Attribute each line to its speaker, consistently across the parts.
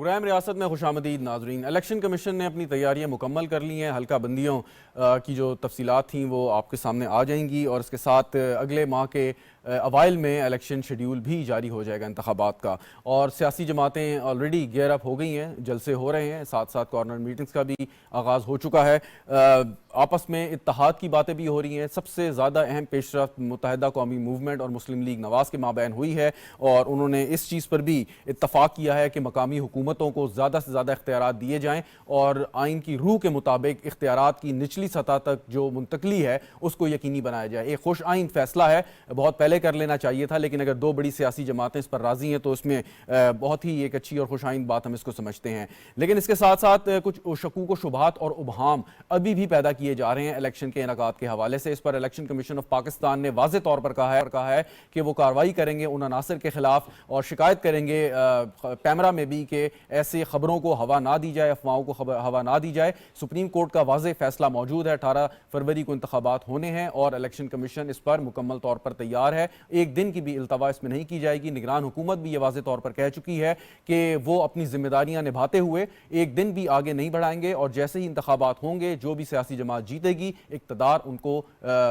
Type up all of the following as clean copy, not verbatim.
Speaker 1: Programme रियासत में खुशामदीद नाजरीन। इलेक्शन कमीशन ने अपनी तैयारियां मुकम्मल कर ली हैं। हल्का बंदियों की जो तफसीलात थीं वो आपके सामने आ जाएंगी और इसके साथ अगले माह के अवाइल में इलेक्शन शेड्यूल भी जारी हो जाएगा इंतखाबात का। और सियासी जमातें ऑलरेडी गेयर अप हो गई हैं, जलसे हो रहे हैं, साथ साथ कॉर्नर मीटिंग्स का भी आगाज़ हो चुका है। आपस में इत्तहाद की बातें भी हो रही हैं। सबसे ज़्यादा अहम पेशरफ्त मुत्तहिदा कौमी मूवमेंट और मुस्लिम लीग नवाज़ के माबैन हुई है और उन्होंने इस चीज़ पर भी इत्तफाक किया है कि मकामी हुकूमतों को ज़्यादा से ज़्यादा इख्तियारात दिए जाएँ और आइन की रूह के मुताबिक इख्तियारात की निचली सतह तक जो मुंतकली है उसको यकीनी बनाया जाए। एक खुश आइन फैसला है, बहुत पहले कर लेना चाहिए था, लेकिन अगर दो बड़ी सियासी जमातें इस पर राजी हैं तो इसमें बहुत ही एक अच्छी और खुश आइन बात हम इसको समझते हैं। लेकिन इसके साथ साथ कुछ शकूक व शुबहात और उबहाम अभी भी पैदा किए जा रहे हैं इलेक्शन के इनेकाद के हवाले से। इस पर इलेक्शन कमीशन ऑफ पाकिस्तान ने वाज़े तौर पर कहा है कि वो कार्रवाई करेंगे उन अनासर के खिलाफ और शिकायत करेंगे पैमरा में भी कि ऐसे खबरों को हवा ना दी जाए, अफवाहों को हवा ना दी जाए। सुप्रीम कोर्ट का वाज़े फैसला मौजूद है। 18 फरवरी को इंतखाबात होने हैं और इलेक्शन कमीशन इस पर मुकम्मल तौर पर तैयार है। एक दिन की भी इल्तवा इसमें नहीं की जाएगी। निगरान हुकूमत भी ये वाज़े तौर पर कह चुकी है कि वो अपनी जिम्मेदारियां निभाते हुए एक दिन भी आगे नहीं बढ़ाएंगे और जैसे ही इंतखाबात होंगे जो भी सियासी जमात जीतेगी इक़्तिदार उनको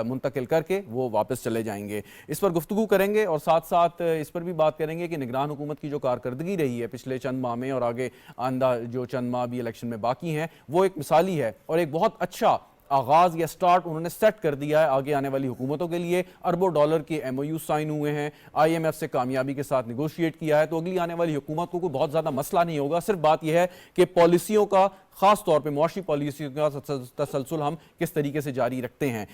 Speaker 1: मुंतकिल करके वो वापस चले जाएंगे। इस पर गुफ्तगू करेंगे और साथ साथ इस पर भी बात करेंगे कि निगरान हुकूमत की जो कारकर्दगी रही है पिछले चंद माह में और आगे आंदा जो चंद माह भी इलेक्शन में बाकी हैं वो एक मिसाली है और एक बहुत अच्छा आगाज या स्टार्ट उन्होंने सेट कर दिया है आगे आने वाली हुकूमतों के लिए। अरबों डॉलर के MOU साइन हुए हैं, IMF से कामयाबी के साथ निगोशिएट किया है, तो अगली आने वाली हुकूमत को कोई बहुत ज़्यादा मसला नहीं होगा। सिर्फ बात यह है कि पॉलिसियों का खास तौर पे मुआशी पॉलिसियों का तसलसल हम किस तरीके से जारी रखते हैं।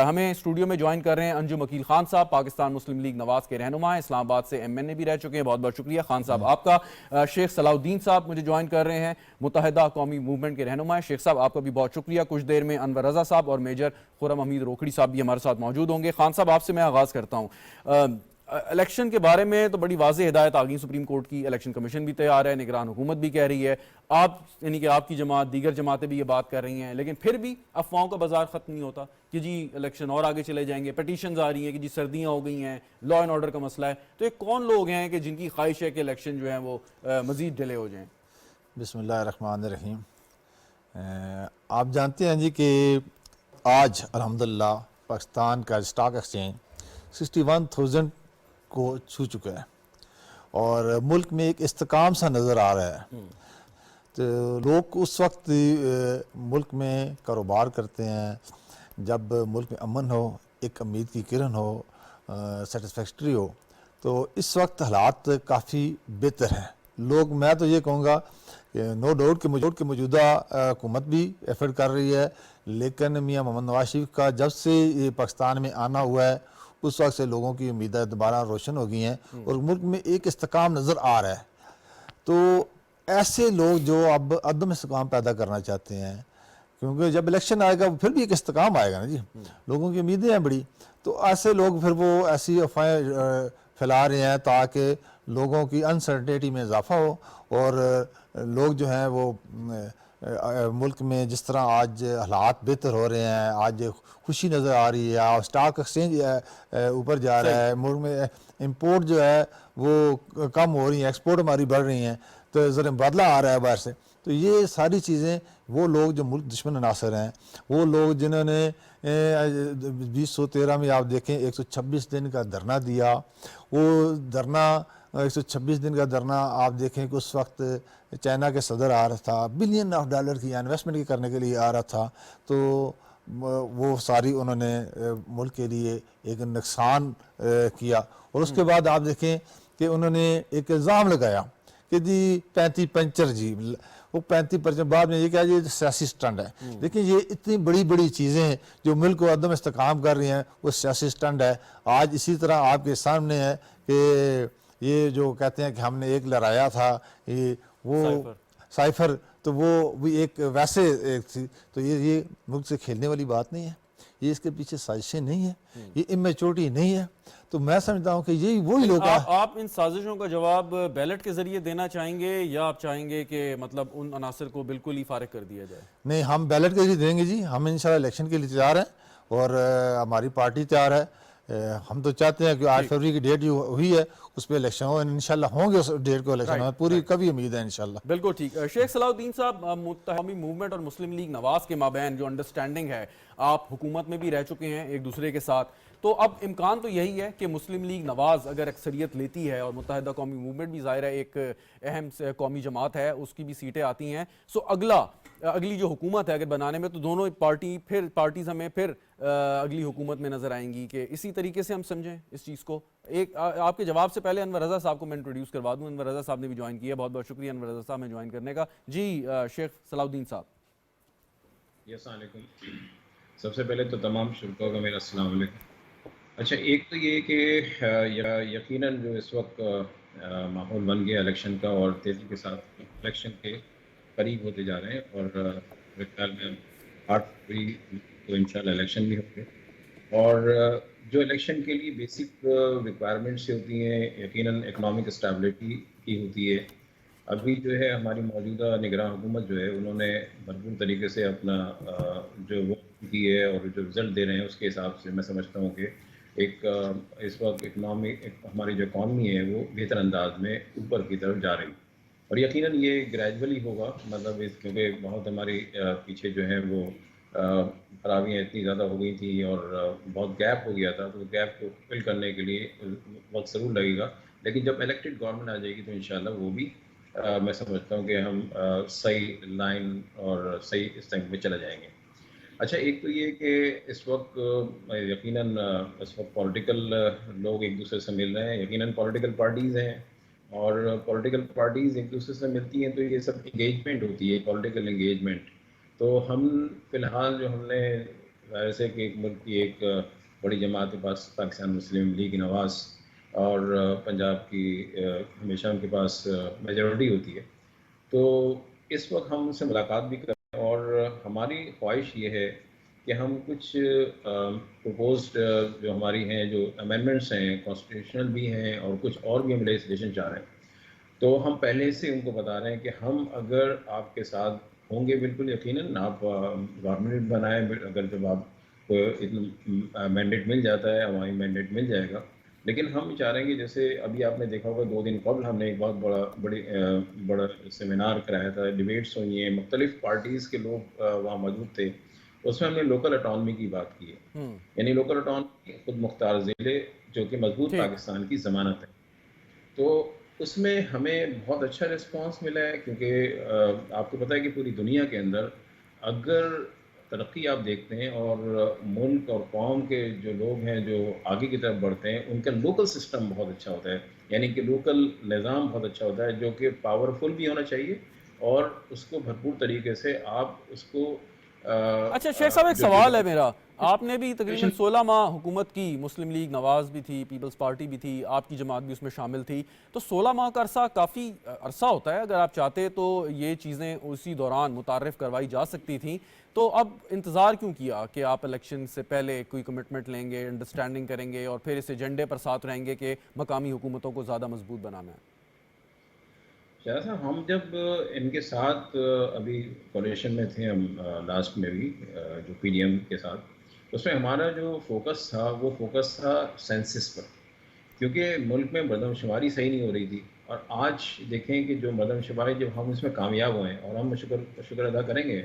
Speaker 1: हमें स्टूडियो में ज्वाइन कर रहे हैं अंजुम अकील खान साहब, पाकिस्तान मुस्लिम लीग नवाज के रहनुमा हैं, इस्लामाबाद से MNA भी रह चुके हैं। बहुत बहुत शुक्रिया खान साहब आपका। शेख सलाउद्दीन साहब मुझे ज्वाइन कर रहे हैं, मुत्तहिदा कौमी मूवमेंट के रहनुमा हैं। शेख साहब आपका भी बहुत शुक्रिया। कुछ देर में अनवर रजा साहब और मेजर खुर्रम हमीद रोकड़ी साहब भी हमारे साथ मौजूद होंगे। खान साहब आपसे मैं आगाज़ करता हूँ। इलेक्शन के बारे में तो बड़ी वाज़ेह हिदायत आ गई सुप्रीम कोर्ट की, इलेक्शन कमीशन भी तैयार है, निगरान हुकूमत भी कह रही है, आप यानी कि आपकी जमात दीगर जमातें भी ये बात कर रही हैं, लेकिन फिर भी अफवाहों का बाजार ख़त्म नहीं होता कि जी इलेक्शन और आगे चले जाएंगे। पटिशन्स आ रही हैं कि जी सर्दियाँ हो गई हैं, लॉ एंड ऑर्डर का मसला है। तो ये कौन लोग हैं कि जिनकी ख्वाहिश है कि इलेक्शन जो है वो मज़ीद डिले हो जाएँ?
Speaker 2: बिस्मिल्लाहिर्रहमानिर्रहीम। आप जानते हैं जी कि आज अल्हम्दुलिल्लाह पाकिस्तान का स्टॉक एक्सचेंज 61,000 को छू चुका है और मुल्क में एक इस्तेकाम सा नज़र आ रहा है। तो लोग उस वक्त मुल्क में कारोबार करते हैं जब मुल्क में अमन हो, एक उम्मीद की किरण हो, सेटिस्फैक्ट्री हो। तो इस वक्त हालात काफ़ी बेहतर हैं। लोग, मैं तो ये कहूँगा कि नो डाउट कि मौजूदा हुकूमत भी एफर्ट कर रही है, लेकिन मियाँ मोहम्मद नवाज शरीफ का जब से ये पाकिस्तान में आना हुआ है उस वक्त से लोगों की उम्मीदें दोबारा रोशन हो गई हैं और मुल्क में एक इस्तेकाम नज़र आ रहा है। तो ऐसे लोग जो अब अदम इस्तेकाम पैदा करना चाहते हैं, क्योंकि जब इलेक्शन आएगा फिर भी एक इस्तेकाम आएगा ना जी, लोगों की उम्मीदें हैं बड़ी, तो ऐसे लोग फिर वो ऐसी अफवाहें फैला रहे हैं ताकि लोगों की अनसर्टेनिटी में इजाफा हो और लोग जो हैं वो मुल्क में जिस तरह आज हालात बेहतर हो रहे हैं, आज खुशी नज़र आ रही है, और स्टॉक एक्सचेंज ऊपर जा रहा है, मुल्क में इंपोर्ट जो है वो कम हो रही है, एक्सपोर्ट हमारी बढ़ रही हैं, तो ज़रा बदला आ रहा है बाहर से। तो ये सारी चीज़ें वो लोग जो मुल्क दुश्मन अनासर हैं, वो लोग जिन्होंने 2013 में आप देखें 126 दिन का धरना दिया, वो धरना 126 दिन का धरना आप देखें कि उस वक्त चाइना के सदर आ रहा था, $बिलियन की इन्वेस्टमेंट करने के लिए आ रहा था, तो वो सारी उन्होंने मुल्क के लिए एक नुकसान किया। और उसके बाद आप देखें कि उन्होंने एक इल्ज़ाम लगाया कि जी 35 पंचर जी, वो 35 पंचर, बाद में ये क्या, ये सियासी स्टंट है। लेकिन ये इतनी बड़ी बड़ी चीज़ें जो मुल्क को अदम इस्तेकाम कर रही हैं वो सियासी स्टंट है। आज इसी तरह आपके सामने है कि ये जो कहते हैं कि हमने एक लहराया था, ये वो साइफर, तो वो भी एक वैसे एक थी। तो ये मुल्क से खेलने वाली बात नहीं है, ये इसके पीछे साजिशें नहीं है, ये इमेच्योरिटी नहीं है। तो मैं समझता हूँ कि यही वही लोग
Speaker 1: आप इन साजिशों का जवाब बैलेट के जरिए देना चाहेंगे या आप चाहेंगे कि मतलब उन अनासर को बिल्कुल ही फारिग कर दिया जाए?
Speaker 2: नहीं, हम बैलेट के जरिए देंगे जी। हम इंशाल्लाह इलेक्शन के लिए तैयार हैं और हमारी पार्टी तैयार है। हम तो चाहते हैं कि 8 फरवरी की डेट जो हुई है उस पर इलेक्शन हो, इंशाल्लाह होंगे उस डेट को इलेक्शन, हमें पूरी कभी उम्मीद है इंशाल्लाह।
Speaker 1: बिल्कुल ठीक। शेख सलाउद्दीन साहब, मुत्तहमी मूवमेंट और मुस्लिम लीग नवाज के माबैन जो अंडरस्टैंडिंग है, आप हुकूमत में भी रह चुके हैं एक दूसरे के साथ, तो अब इम्कान तो यही है कि मुस्लिम लीग नवाज अगर अक्सरियत लेती है और मुत्तहिदा कौमी मूवमेंट भी ज़ाहिर है एक अहम कौमी जमात है, उसकी भी सीटें आती हैं, सो अगली जो हुकूमत है अगर बनाने में, तो दोनों पार्टीज़ हमें फिर अगली हुकूमत में नज़र आएंगी। कि इसी तरीके से हम समझें इस चीज़ को। आपके जवाब से पहले अनवर रज़ा साहब को मैं इंट्रोड्यूस करवा दूं। अनवर रज़ा साहब ने भी ज्वाइन किया, बहुत बहुत शुक्रिया अनवर रज़ा साहब में ज्वाइन करने का। जी शेख सलाउद्दीन साहब।
Speaker 3: अस्सलाम वालेकुम। सबसे पहले तो तमाम शुरुकों का मेरा अस्सलाम वालेकुम। अच्छा, एक तो ये कि यकीनन जो इस वक्त माहौल बन गया इलेक्शन का, और तेज़ी के साथ इलेक्शन के करीब होते जा रहे हैं, और मेरे ख्याल में 8 फरवरी को इंशाल्लाह इलेक्शन भी होंगे। और जो इलेक्शन के लिए बेसिक रिक्वायरमेंट्स होती हैं, यकीनन इकनॉमिक स्टेबिलिटी की होती है। अभी जो है हमारी मौजूदा निगरान हुकूमत जो है, उन्होंने भरपूर तरीके से अपना जो वो की है और जो रिज़ल्ट दे रहे हैं उसके हिसाब से मैं समझता हूँ कि इस वक्त हमारी जो इकॉनमी है वो बेहतर अंदाज में ऊपर की तरफ जा रही है। और यकीनन ये ग्रेजुअली होगा, मतलब क्योंकि बहुत हमारी पीछे जो है वो खराबियाँ इतनी ज़्यादा हो गई थी और बहुत गैप हो गया था, तो गैप को फिल करने के लिए वक्त ज़रूर लगेगा। लेकिन जब इलेक्टेड गवर्नमेंट आ जाएगी तो इंशाल्लाह वो भी मैं समझता हूँ कि हम सही लाइन और सही इस टाइम में चले जाएंगे। अच्छा, एक तो ये कि इस वक्त यकीनन इस वक्त पॉलिटिकल लोग एक दूसरे से मिल रहे हैं, यकीनन पॉलिटिकल पार्टीज़ हैं, और पॉलिटिकल पार्टीज़ एक दूसरे से मिलती हैं तो ये सब इंगेजमेंट होती है, पॉलिटिकल इंगेजमेंट। तो हम फ़िलहाल जो हमने वैसे कि एक मुल्क की एक बड़ी जमात के पास पाकिस्तान मुस्लिम लीग नवाज़, और पंजाब की हमेशा उनके पास मेजॉरिटी होती है, तो इस वक्त हम उनसे मुलाकात भी कर रहे हैं, और हमारी ख्वाहिश ये है कि हम कुछ प्रपोज्ड जो हमारी हैं, जो अमेंडमेंट्स हैं, कॉन्स्टिट्यूशनल भी हैं और कुछ और भी हम लेजिस्लेशन चाह रहे हैं। तो हम पहले से उनको बता रहे हैं कि हम अगर आपके साथ होंगे, बिल्कुल यकीनन आप गवर्नमेंट बनाएं, अगर जब आपको इतना मैंडेट मिल जाता है, हमारी मैंडेट मिल जाएगा। लेकिन हम चाह रहे हैं कि जैसे अभी आपने देखा होगा 2 दिन कबल हमने एक बहुत बड़ा सेमिनार कराया था, डिबेट्स हुई हैं, मुख्तलिफ पार्टीज़ के लोग वहाँ मौजूद थे। उसमें हमने लोकल अटॉनमी की बात की है, यानी लोकल अटॉनमी खुद मुख्तार ज़िले जो कि मजबूत पाकिस्तान की ज़मानत है। तो उसमें हमें बहुत अच्छा रिस्पांस मिला है, क्योंकि आपको पता है कि पूरी दुनिया के अंदर अगर तरक्की आप देखते हैं और मुल्क और कौम के जो लोग हैं जो आगे की तरफ बढ़ते हैं, उनका लोकल सिस्टम बहुत अच्छा होता है, यानी कि लोकल निज़ाम बहुत अच्छा होता है, जो कि पावरफुल भी होना चाहिए और उसको भरपूर तरीके से आप उसको
Speaker 1: अच्छा शेख साहब, एक सवाल है मेरा। आपने भी तकरीबन
Speaker 3: जो
Speaker 1: 16 माह हुकूमत की, मुस्लिम लीग नवाज भी थी, पीपल्स पार्टी भी थी, आपकी जमात भी उसमें शामिल थी, तो 16 माह का अरसा काफ़ी अरसा होता है। अगर आप चाहते तो ये चीज़ें उसी दौरान मुतारफ़ करवाई जा सकती थी, तो अब इंतज़ार क्यों किया कि आप इलेक्शन से पहले कोई कमिटमेंट लेंगे, अंडरस्टैंडिंग करेंगे और फिर इस एजेंडे पर साथ रहेंगे कि मकामी हुकूमतों को ज़्यादा मजबूत बनाना है?
Speaker 3: शायद साहब, हम जब इनके साथ अभी कोalition में थे, हम लास्ट में भी जो पीडीएम के साथ, उसमें हमारा जो फोकस था वो फोकस था सेंसस पर, क्योंकि मुल्क में मरदमशुमारी सही नहीं हो रही थी। और आज देखें कि जो मरदमशुमारी, जब हम इसमें कामयाब हुए हैं, और हम शुक्र अदा करेंगे,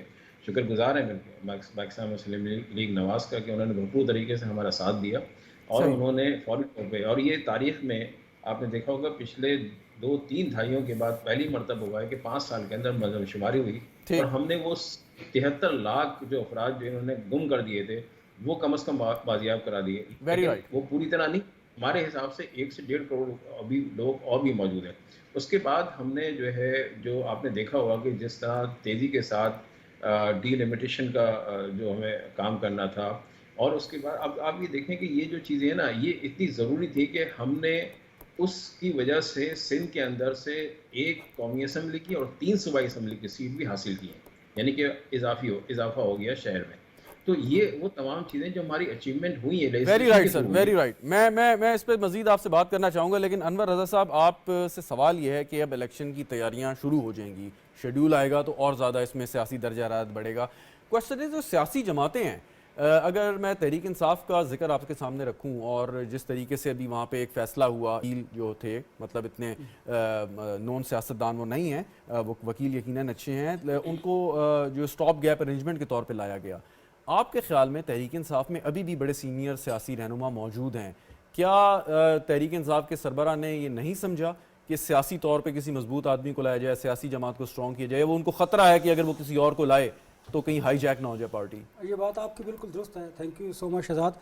Speaker 3: शुक्रगुजार हैं पाकिस्तान मुस्लिम लीग नवाज़ का, कि उन्होंने भरपूर तरीके से हमारा साथ दिया, और
Speaker 1: सही।
Speaker 3: उन्होंने फौरी तौर पर, और ये तारीख़ में आपने देखा होगा पिछले 2-3 दहाइयों के बाद पहली मरतबा हुआ है कि 5 साल के अंदर मरदमशुमारी हुई, और
Speaker 1: ठीक।
Speaker 3: हमने वो 73 लाख जो अफराद जो इन्होंने गुम कर दिए थे वो कम अज़ कम बाजियाब करा दिए।
Speaker 1: वेरी
Speaker 3: लेकिन
Speaker 1: राइट।
Speaker 3: वो पूरी तरह नहीं, हमारे हिसाब से 1 से 1.5 करोड़ अभी लोग और भी मौजूद हैं। उसके बाद हमने जो है, जो आपने देखा होगा कि जिस तरह तेज़ी के साथ डीलिमिटेशन का जो हमें काम करना था, और उसके बाद अब आप ये देखें कि ये जो चीज़ें हैं ना, ये इतनी ज़रूरी थी कि हमने उसकी वजह से सिंध के अंदर से एक कौमी असम्बली की और 3 सूबाई असम्बली की सीट भी हासिल की हैं, यानी कि इजाफा हो गया शहर में। तो ये वो तमाम चीज़ें जो हमारी अचीवमेंट हुई है
Speaker 1: वेरी
Speaker 3: लेजिस्लेशन
Speaker 1: राइट
Speaker 3: के
Speaker 1: सर,
Speaker 3: थ्रू हुई
Speaker 1: वेरी
Speaker 3: है।
Speaker 1: राइट। मैं इस पर मजीद आपसे बात करना चाहूँगा, लेकिन अनवर रज़ा साहब, आप से सवाल ये है कि अब इलेक्शन की तैयारियाँ शुरू हो जाएंगी, शेड्यूल आएगा तो और ज़्यादा इसमें सियासी दर्जा हरारत बढ़ेगा। क्वेश्चन है, जो सियासी जमातें हैं अगर मैं तहरीक इंसाफ का जिक्र आपके सामने रखूं और जिस तरीके से अभी वहाँ पे एक फ़ैसला हुआ, वकील जो थे मतलब इतने नॉन सियासतदान वो नहीं हैं, वो वकील यकीनन अच्छे हैं, उनको जो स्टॉप गैप अरेंजमेंट के तौर पे लाया गया। आपके ख्याल में तहरीक इंसाफ में अभी भी बड़े सीनियर सियासी रहनुमा मौजूद हैं, क्या तहरीक इंसाफ के सरबरा ने ये नहीं समझा कि सियासी तौर पे किसी मजबूत आदमी को लाया जाए, सियासी जमात को स्ट्रॉन्ग किया जाए? वो उनको ख़तरा है कि अगर वो किसी और को लाए तो कहीं हाईजैक ना हो जाए पार्टी।
Speaker 4: ये बात आपकी बिल्कुल दुरुस्त है, thank you so much Shahzad.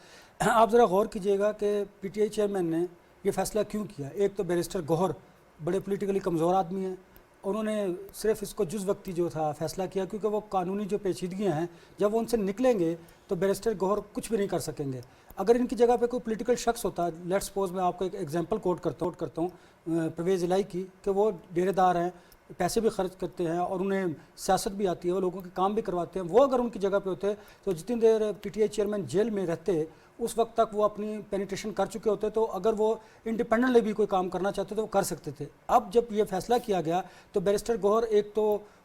Speaker 4: आप ज़रा गौर कीजिएगा कि पीटीआई चेयरमैन ने ये फैसला क्यों किया। एक तो बैरिस्टर गौहर बड़े पॉलिटिकली कमज़ोर आदमी हैं, उन्होंने सिर्फ इसको जुज़ वक्ती जो था फैसला किया, क्योंकि वो कानूनी जो पेचीदगियाँ हैं जब वो उनसे निकलेंगे तो बैरिस्टर गौहर कुछ भी नहीं कर सकेंगे। अगर इनकी जगह पे कोई पॉलिटिकल शख्स होता, लेट्स सपोज मैं आपको एक एग्जांपल कोट करता हूँ परवेज़ इलाही की, कि वो डेरेदार हैं, पैसे भी खर्च करते हैं और उन्हें सियासत भी आती है, वो लोगों के काम भी करवाते हैं। वो अगर उनकी जगह पे होते तो जितनी देर पीटीआई चेयरमैन जेल में रहते उस वक्त तक वो अपनी पेनिट्रेशन कर चुके होते, तो अगर वो इंडिपेंडेंटली भी कोई काम करना चाहते तो वो कर सकते थे। अब जब ये फैसला किया गया तो बैरिस्टर गौहर एक तो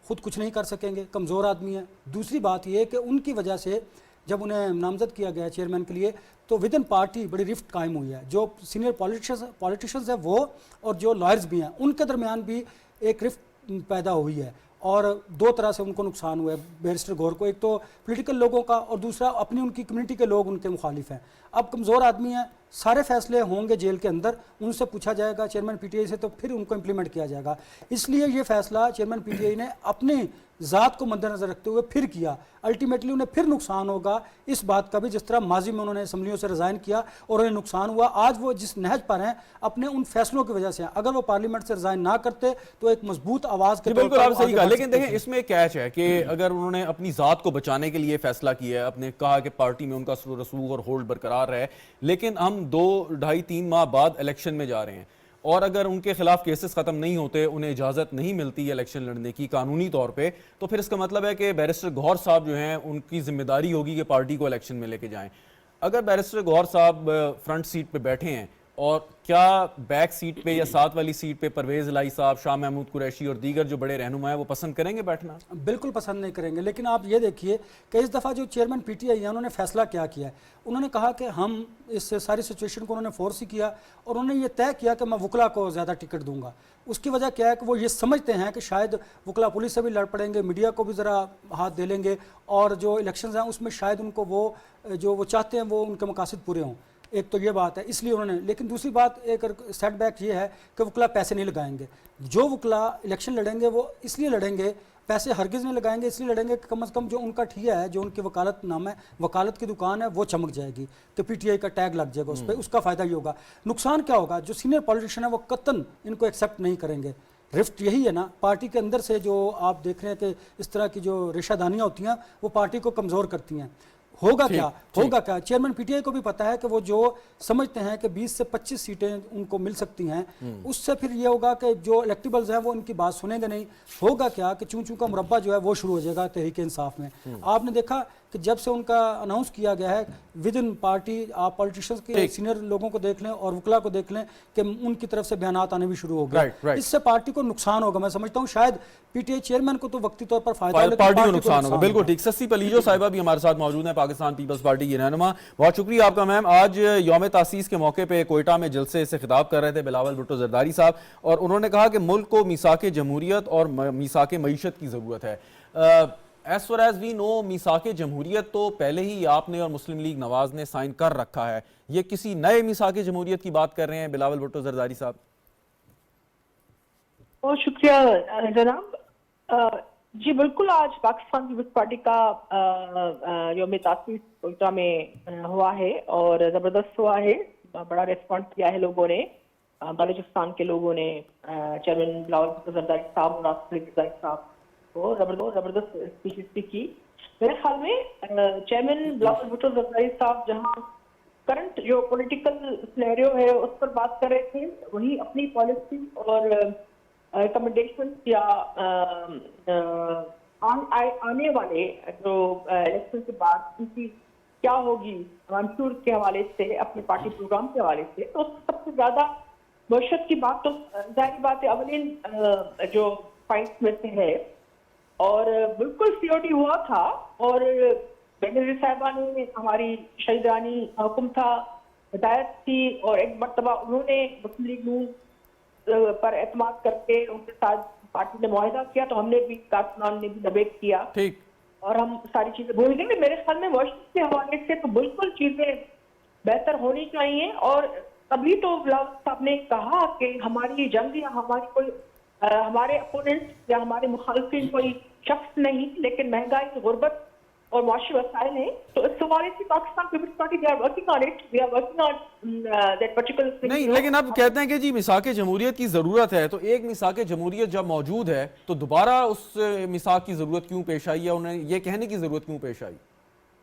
Speaker 4: खुद कुछ नहीं कर सकेंगे, कमज़ोर आदमी है। दूसरी बात ये कि उनकी वजह से जब उन्हें नामजद किया गया चेयरमैन के लिए तो विद इन पार्टी बड़ी रिफ्ट कायम हुई है। जो सीनियर पॉलिटिशियंस है वो और जो लॉयर्स भी हैं उनके दरमियान भी एक रिफ्ट पैदा हुई है और दो तरह से उनको नुकसान हुआ है बैरिस्टर गौहर को। एक तो पॉलिटिकल लोगों का और दूसरा अपनी उनकी कम्युनिटी के लोग उनके मुखालिफ हैं। अब कमज़ोर आदमी हैं, सारे फैसले होंगे जेल के अंदर, उनसे पूछा जाएगा चेयरमैन पीटीआई से, तो फिर उनको इम्प्लीमेंट किया जाएगा। इसलिए ये फैसला चेयरमैन पीटीआई ने अपनी ज़ात को मद्देनज़र रखते हुए फिर किया। अल्टीमेटली उन्हें फिर नुकसान होगा इस बात का भी, जिस तरह माजी में उन्होंने असम्बलियों से रिज़ाइन किया और उन्हें नुकसान हुआ। आज वो जिस नहज पर हैं अपने उन फैसलों की वजह से हैं। अगर वो पार्लियामेंट से रिज़ाइन ना करते तो एक मजबूत आवाज़ के
Speaker 1: बिल्कुल आप सही कहा, लेकिन देखें इसमें कैच है कि अगर उन्होंने अपनी ज़ात को बचाने के लिए फैसला किया है, आपने कहा कि पार्टी में उनका रसूख और होल्ड बरकरार है, लेकिन हम 2, 2.5, 3 माह बाद इलेक्शन में जा रहे हैं और अगर उनके खिलाफ केसेस खत्म नहीं होते, उन्हें इजाजत नहीं मिलती इलेक्शन लड़ने की कानूनी तौर पे, तो फिर इसका मतलब है कि बैरिस्टर गौहर साहब जो हैं उनकी जिम्मेदारी होगी कि पार्टी को इलेक्शन में लेके जाएं। अगर बैरिस्टर गौहर साहब फ्रंट सीट पे बैठे हैं और क्या बैक सीट पे या साथ वाली सीट पे परवेज़ इलाही साहब, शाह महमूद कुरैशी और दीगर जो बड़े रहनुमा हैं वो पसंद करेंगे बैठना?
Speaker 4: बिल्कुल पसंद नहीं करेंगे। लेकिन आप ये देखिए कि इस दफ़ा जो चेयरमैन पीटीआई है उन्होंने फैसला क्या किया है। उन्होंने कहा कि हम इस सारी सिचुएशन को उन्होंने फोर्स ही किया और उन्होंने ये तय किया कि मैं वकला को ज़्यादा टिकट दूंगा। उसकी वजह क्या है कि वो ये समझते हैं कि शायद वकला पुलिस से भी लड़ पड़ेंगे, मीडिया को भी ज़रा हाथ दे लेंगे और जो इलेक्शन हैं उसमें शायद उनको वो जो वो चाहते हैं वो उनके मकासद पूरे हों। एक तो ये बात है, इसलिए उन्होंने। लेकिन दूसरी बात एक सेटबैक ये है कि वकला पैसे नहीं लगाएंगे। जो वकला इलेक्शन लड़ेंगे वो इसलिए लड़ेंगे, पैसे हरगिज़ नहीं लगाएंगे, इसलिए लड़ेंगे कि कम से कम जो उनका ठिया है, जो उनकी वकालत नाम है, वकालत की दुकान है, वो चमक जाएगी तो पीटीआई का टैग लग जाएगा उस पर। उसका फ़ायदा ये होगा। नुकसान क्या होगा? जो सीनियर पॉलिटिशियन है वो कतन इनको एक्सेप्ट नहीं करेंगे। रिफ्ट यही है ना, पार्टी के अंदर से जो आप देख रहे हैं कि इस तरह की जो रेशादानियाँ होती हैं वो पार्टी को कमज़ोर करती हैं। होगा क्या? होगा क्या? चेयरमैन पीटीआई को भी पता है कि वो जो समझते हैं कि 20 से 25 सीटें उनको मिल सकती हैं, उससे फिर ये होगा कि जो इलेक्टेबल्स हैं वो उनकी बात सुनेंगे नहीं। होगा क्या कि चूं चूं का मुरब्बा जो है वो शुरू हो जाएगा तहरीक इंसाफ में। आपने देखा कि जब से उनका अनाउंस किया गया है विद इन पार्टी, आप पॉलिटिशियंस के सीनियर लोगों को देख लें और वकला को देख लें कि उनकी तरफ से बयानात आने भी शुरू हो गए। इससे पार्टी को नुकसान होगा। मैं समझता हूँ शायद पीटीआई चेयरमैन को तो वक्ती तौर पर फायदा,
Speaker 1: पार्टी को नुकसान होगा। बिल्कुल ठीक। सस्सी पलीजो साहिबा भी हमारे साथ मौजूद है, पाकिस्तान पीपल्स पार्टी की रहनुमा। बहुत शुक्रिया आपका मैम। आज यौम तासीस के मौके पे कोयटा में जलसे से खिताब कर रहे थे बिलावल भुट्टो जरदारी साहब और उन्होंने कहा कि मुल्क को मीसाके जमहूरियत और मीसाके मईशत की ज़रूरत है। As far as we know, मीसाके जमहूरियत तो पहले ही आपने और मुस्लिम लीग नवाज ने साइन कर रखा है। ये किसी नए मीसाके जमहूरियत की बात कर रहे हैं बिलावल भुट्टो जरदारी साहब?
Speaker 5: बहुत शुक्रिया जनाब। जी बिल्कुल, आज पाकिस्तान पीपल्स पार्टी का यौम तासीस कोयटा में हुआ है और ज़बरदस्त हुआ है। बड़ा रिस्पॉन्स किया है लोगों ने, बलूचिस्तान के लोगों ने चेयरमैन बिलावल भुट्टो जरदारी साहब और नासिर जरदारी साहब को जबरदस्त स्पीच की। मेरे ख्याल में चेयरमैन बिलावल भुट्टो जरदारी साहब जहां करंट जो पॉलिटिकल सिनेरियो है उस पर बात कर रहे थे, वहीं अपनी पॉलिसी और रिकमेंडेशन या आने वाले जो इलेक्शन के बाद उनकी क्या होगी मंशूर के हवाले से, अपने पार्टी प्रोग्राम के हवाले से, तो सबसे ज्यादा बशत की बात तो जाहिर बात है अवलिन जो पॉइंट्स में से है और बिल्कुल सीओडी हुआ था और बेनज़ीर साहिबा ने हमारी शहीदानी हुक्म था, हिदायत थी, और एक मरतबा उन्होंने मुस्लिम लीग नून पर एतमाद करके उनके साथ पार्टी ने मुआहदा किया, तो हमने भी कारकुनान ने भी डिबेट किया
Speaker 1: ठीक।
Speaker 5: और हम सारी चीजें भूल गए। मेरे ख्याल में वॉशिंगटन के हवाले से तो बिल्कुल चीजें बेहतर होनी चाहिए, और तभी तो बिलावल साहब ने कहा कि हमारी जंग या हमारी कोई हमारे अपोनेंट या हमारे मुखालफिन कोई शख्स नहीं, लेकिन महंगाई, गुर्बत और मुआशी वसाइल हैं। तो इस हवाले से Pakistan Peoples Party we are working on it, we are working on that particular thing.
Speaker 1: नहीं, लेकिन अब कहते हैं कि जी मिसाक जमहूरियत की ज़रूरत है, तो एक मिसाक जमहूरियत जब मौजूद है तो दोबारा उस मिसाक की ज़रूरत क्यों पेश आई, या उन्हें ये कहने की ज़रूरत क्यों पेश आई?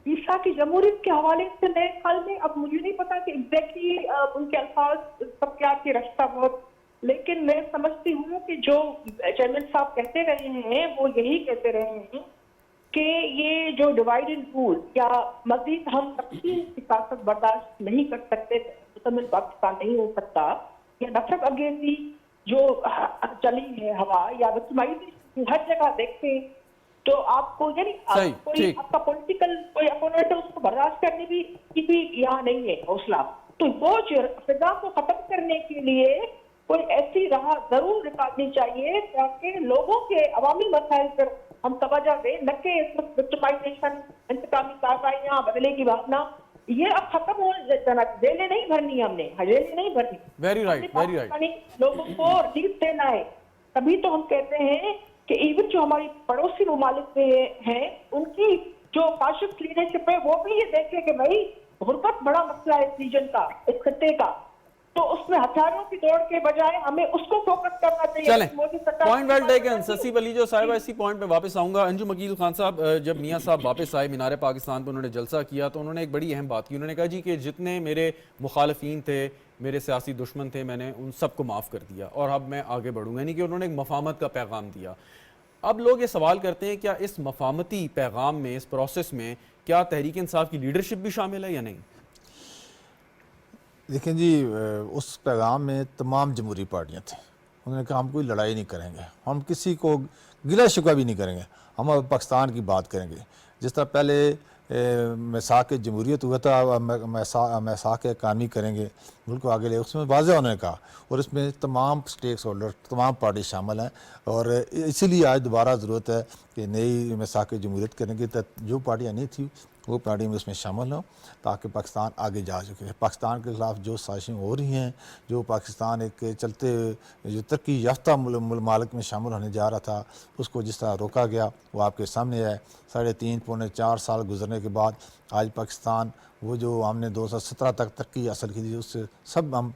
Speaker 5: ईसा की जमहूरियत के हवाले से मेरे ख्याल में, अब मुझे नहीं पता कि एग्जैक्टली उनके अल्फाज सब क्या थे, रास्ता बहुत, लेकिन मैं समझती हूँ कि जो चेयरमैन साहब कहते रहे हैं वो यही कहते रहे हैं कि ये जो डिवाइड एंड रूल या मजीद हम तकसीम की ताकत बर्दाश्त नहीं कर सकते, मुकम्मल पाकिस्तान नहीं हो सकता, या नफरत अंगेजी जो चली है हवा, या विक्टिमाइजेशन हर जगह देखते तो आपको यानी कोई आपका पॉलिटिकल कोई अपोनेंट है उसको बर्दाश्त करने की भी यहाँ नहीं है हौसला। तो वो फिजा को खत्म करने के लिए कोई ऐसी राह जरूर निकालनी चाहिए ताकि लोगों के अवामी मसाइल पर हम तवज्जो दें, न कि विक्टिमाइजेशन, इंतकामी कार्रवाइयाँ, बदले की भावना, ये अब खत्म हो जाना। जेलें नहीं भरनी हमने, जेलें नहीं भरनी।
Speaker 1: Very right, very right.
Speaker 5: लोगों को रिलीफ देना है। तभी तो हम कहते हैं कि इवन जो हमारी पड़ोसी ममालिक हैं उनकी जो फाशिस्ट लीडरशिप है वो भी ये देखे कि भाई गुर्बत बड़ा मसला है इस रीजन का, इस खत्ते का, तो उसमें हथियारों की दौड़ के बजाय हमें उसको फोकस करना चाहिए।
Speaker 1: चलें, पॉइंट वेल टेकन। ससीब अली जो साहिबा, इसी पॉइंट पे वापस आऊंगा। अंजुम अकील खान साहब, जब मियां साहब वापस आए मीनार पाकिस्तान पर, उन्होंने जलसा किया तो उन्होंने एक बड़ी अहम बात की। उन्होंने कहा जी कि जितने मेरे मुखालफीन थे, मेरे सियासी दुश्मन थे, मैंने उन सबको माफ़ कर दिया और अब मैं आगे बढ़ूंगा, यानी कि उन्होंने एक मफामत का पैगाम दिया। अब लोग ये सवाल करते हैं क्या इस मफामती पैगाम में, इस प्रोसेस में क्या तहरीक इंसाफ की लीडरशिप भी शामिल है या नहीं?
Speaker 2: देखें जी, उस पैगाम में तमाम जमहूरी पार्टियां थी। उन्होंने कहा हम कोई लड़ाई नहीं करेंगे, हम किसी को गिला शिकवा भी नहीं करेंगे, हम अब पाकिस्तान की बात करेंगे। जिस तरह पहले मैसाक जमहूरियत हुआ था, मैसाक एकानमी करेंगे, मुल्क को आगे ले, उसमें वाज़ेह उन्होंने कहा, और इसमें तमाम स्टेक होल्डर, तमाम पार्टी शामिल हैं, और इसीलिए आज दोबारा ज़रूरत है कि नई मैसाक जमहूरियत करेंगे। तो जो पार्टियाँ नहीं थी वो पार्टी में उसमें शामिल हों ताकि पाकिस्तान आगे जा सके। पाकिस्तान के ख़िलाफ़ जो साजिशें हो रही हैं, जो पाकिस्तान एक चलते जो तरक्की याफ्ता ममालिक में शामिल होने जा रहा था, उसको जिस तरह रोका गया वो आपके सामने है। 3.5 पौने 4 साल गुजरने के बाद आज पाकिस्तान वो जो हमने 2017 तक तरक्की हासिल की थी उससे सब हम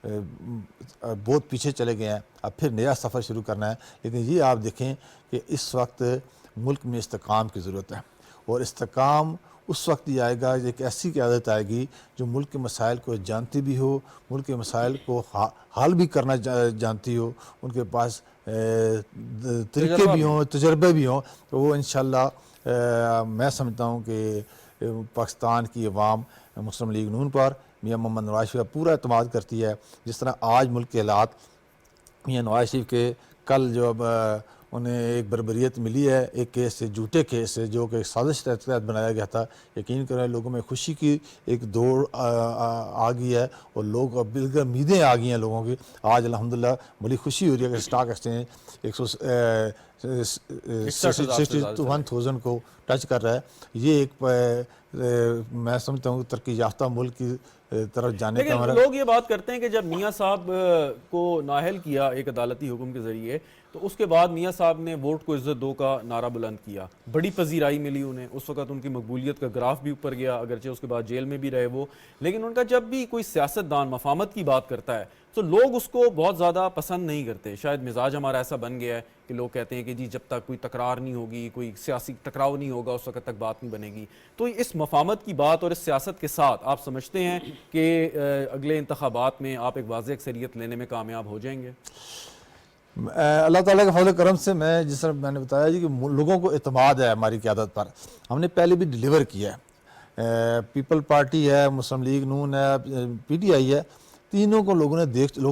Speaker 2: बहुत पीछे चले गए हैं। अब फिर नया सफ़र शुरू करना है। लेकिन ये आप देखें कि इस वक्त मुल्क में इस्तेकाम की ज़रूरत है, और इस्तेकाम उस वक्त ही आएगा एक ऐसी क़यादत आएगी जो मुल्क के मसाइल को जानती भी हो, मुल्क के मसाइल को हल भी करना जानती हो, उनके पास तरीके भी हों, तजर्बे भी हों। तो वो इंशाअल्लाह मैं समझता हूँ कि पाकिस्तान की अवाम मुस्लिम लीग नून पर, मियां मोहम्मद नवाज शरीफ पूरा एतमाद करती है। जिस तरह आज मुल्क के हालात, मियां नवाज शरीफ के कल जो अब उन्हें एक बरबरीत मिली है एक केस से, झूठे केस से, जो कि साजिश के तहत बनाया गया था, यकीन करें लोगों में खुशी की एक दौड़ आ गई है, और लोग अब बिल्कुल उम्मीदें आ गई हैं लोगों की। आज अल्हम्दुलिल्लाह बड़ी खुशी हो रही है कि स्टॉक एक्सचेंज 161,000 को टच कर रहा है। ये एक मैं समझता हूँ तरक्की याफ्ता मुल्क की तरफ जाने का हमारा।
Speaker 1: लोग ये बात करते हैं कि जब मियां साहब को नाअहल किया एक अदालती हुक्म के जरिए, तो उसके बाद मियां साहब ने वोट को इज्जत दो का नारा बुलंद किया, बड़ी पजीराई मिली उन्हें। उस वक्त उनकी मकबूलियत का ग्राफ भी ऊपर गया, अगरचे उसके बाद जेल में भी रहे वो। लेकिन उनका जब भी कोई सियासतदान मफामत की बात करता है तो लोग उसको बहुत ज़्यादा पसंद नहीं करते। शायद मिजाज हमारा ऐसा बन गया है कि लोग कहते हैं कि जी जब तक कोई तकरार नहीं होगी, कोई सियासी टकराव नहीं होगा, उस वक्त तक बात नहीं बनेगी। तो इस मफामत की बात और इस सियासत के साथ आप समझते हैं कि अगले इंतखाबात में आप एक वाज़ेह अक्सरियत लेने में कामयाब हो जाएंगे?
Speaker 2: अल्लाह ताला के फजल करम से मैं जिस तरह मैंने बताया जी कि लोगों को एतमाद है हमारी क़यादत पर। हमने पहले भी डिलीवर किया है। पीपल पार्टी है, मुस्लिम लीग नून है, PTI है, तीनों को लोग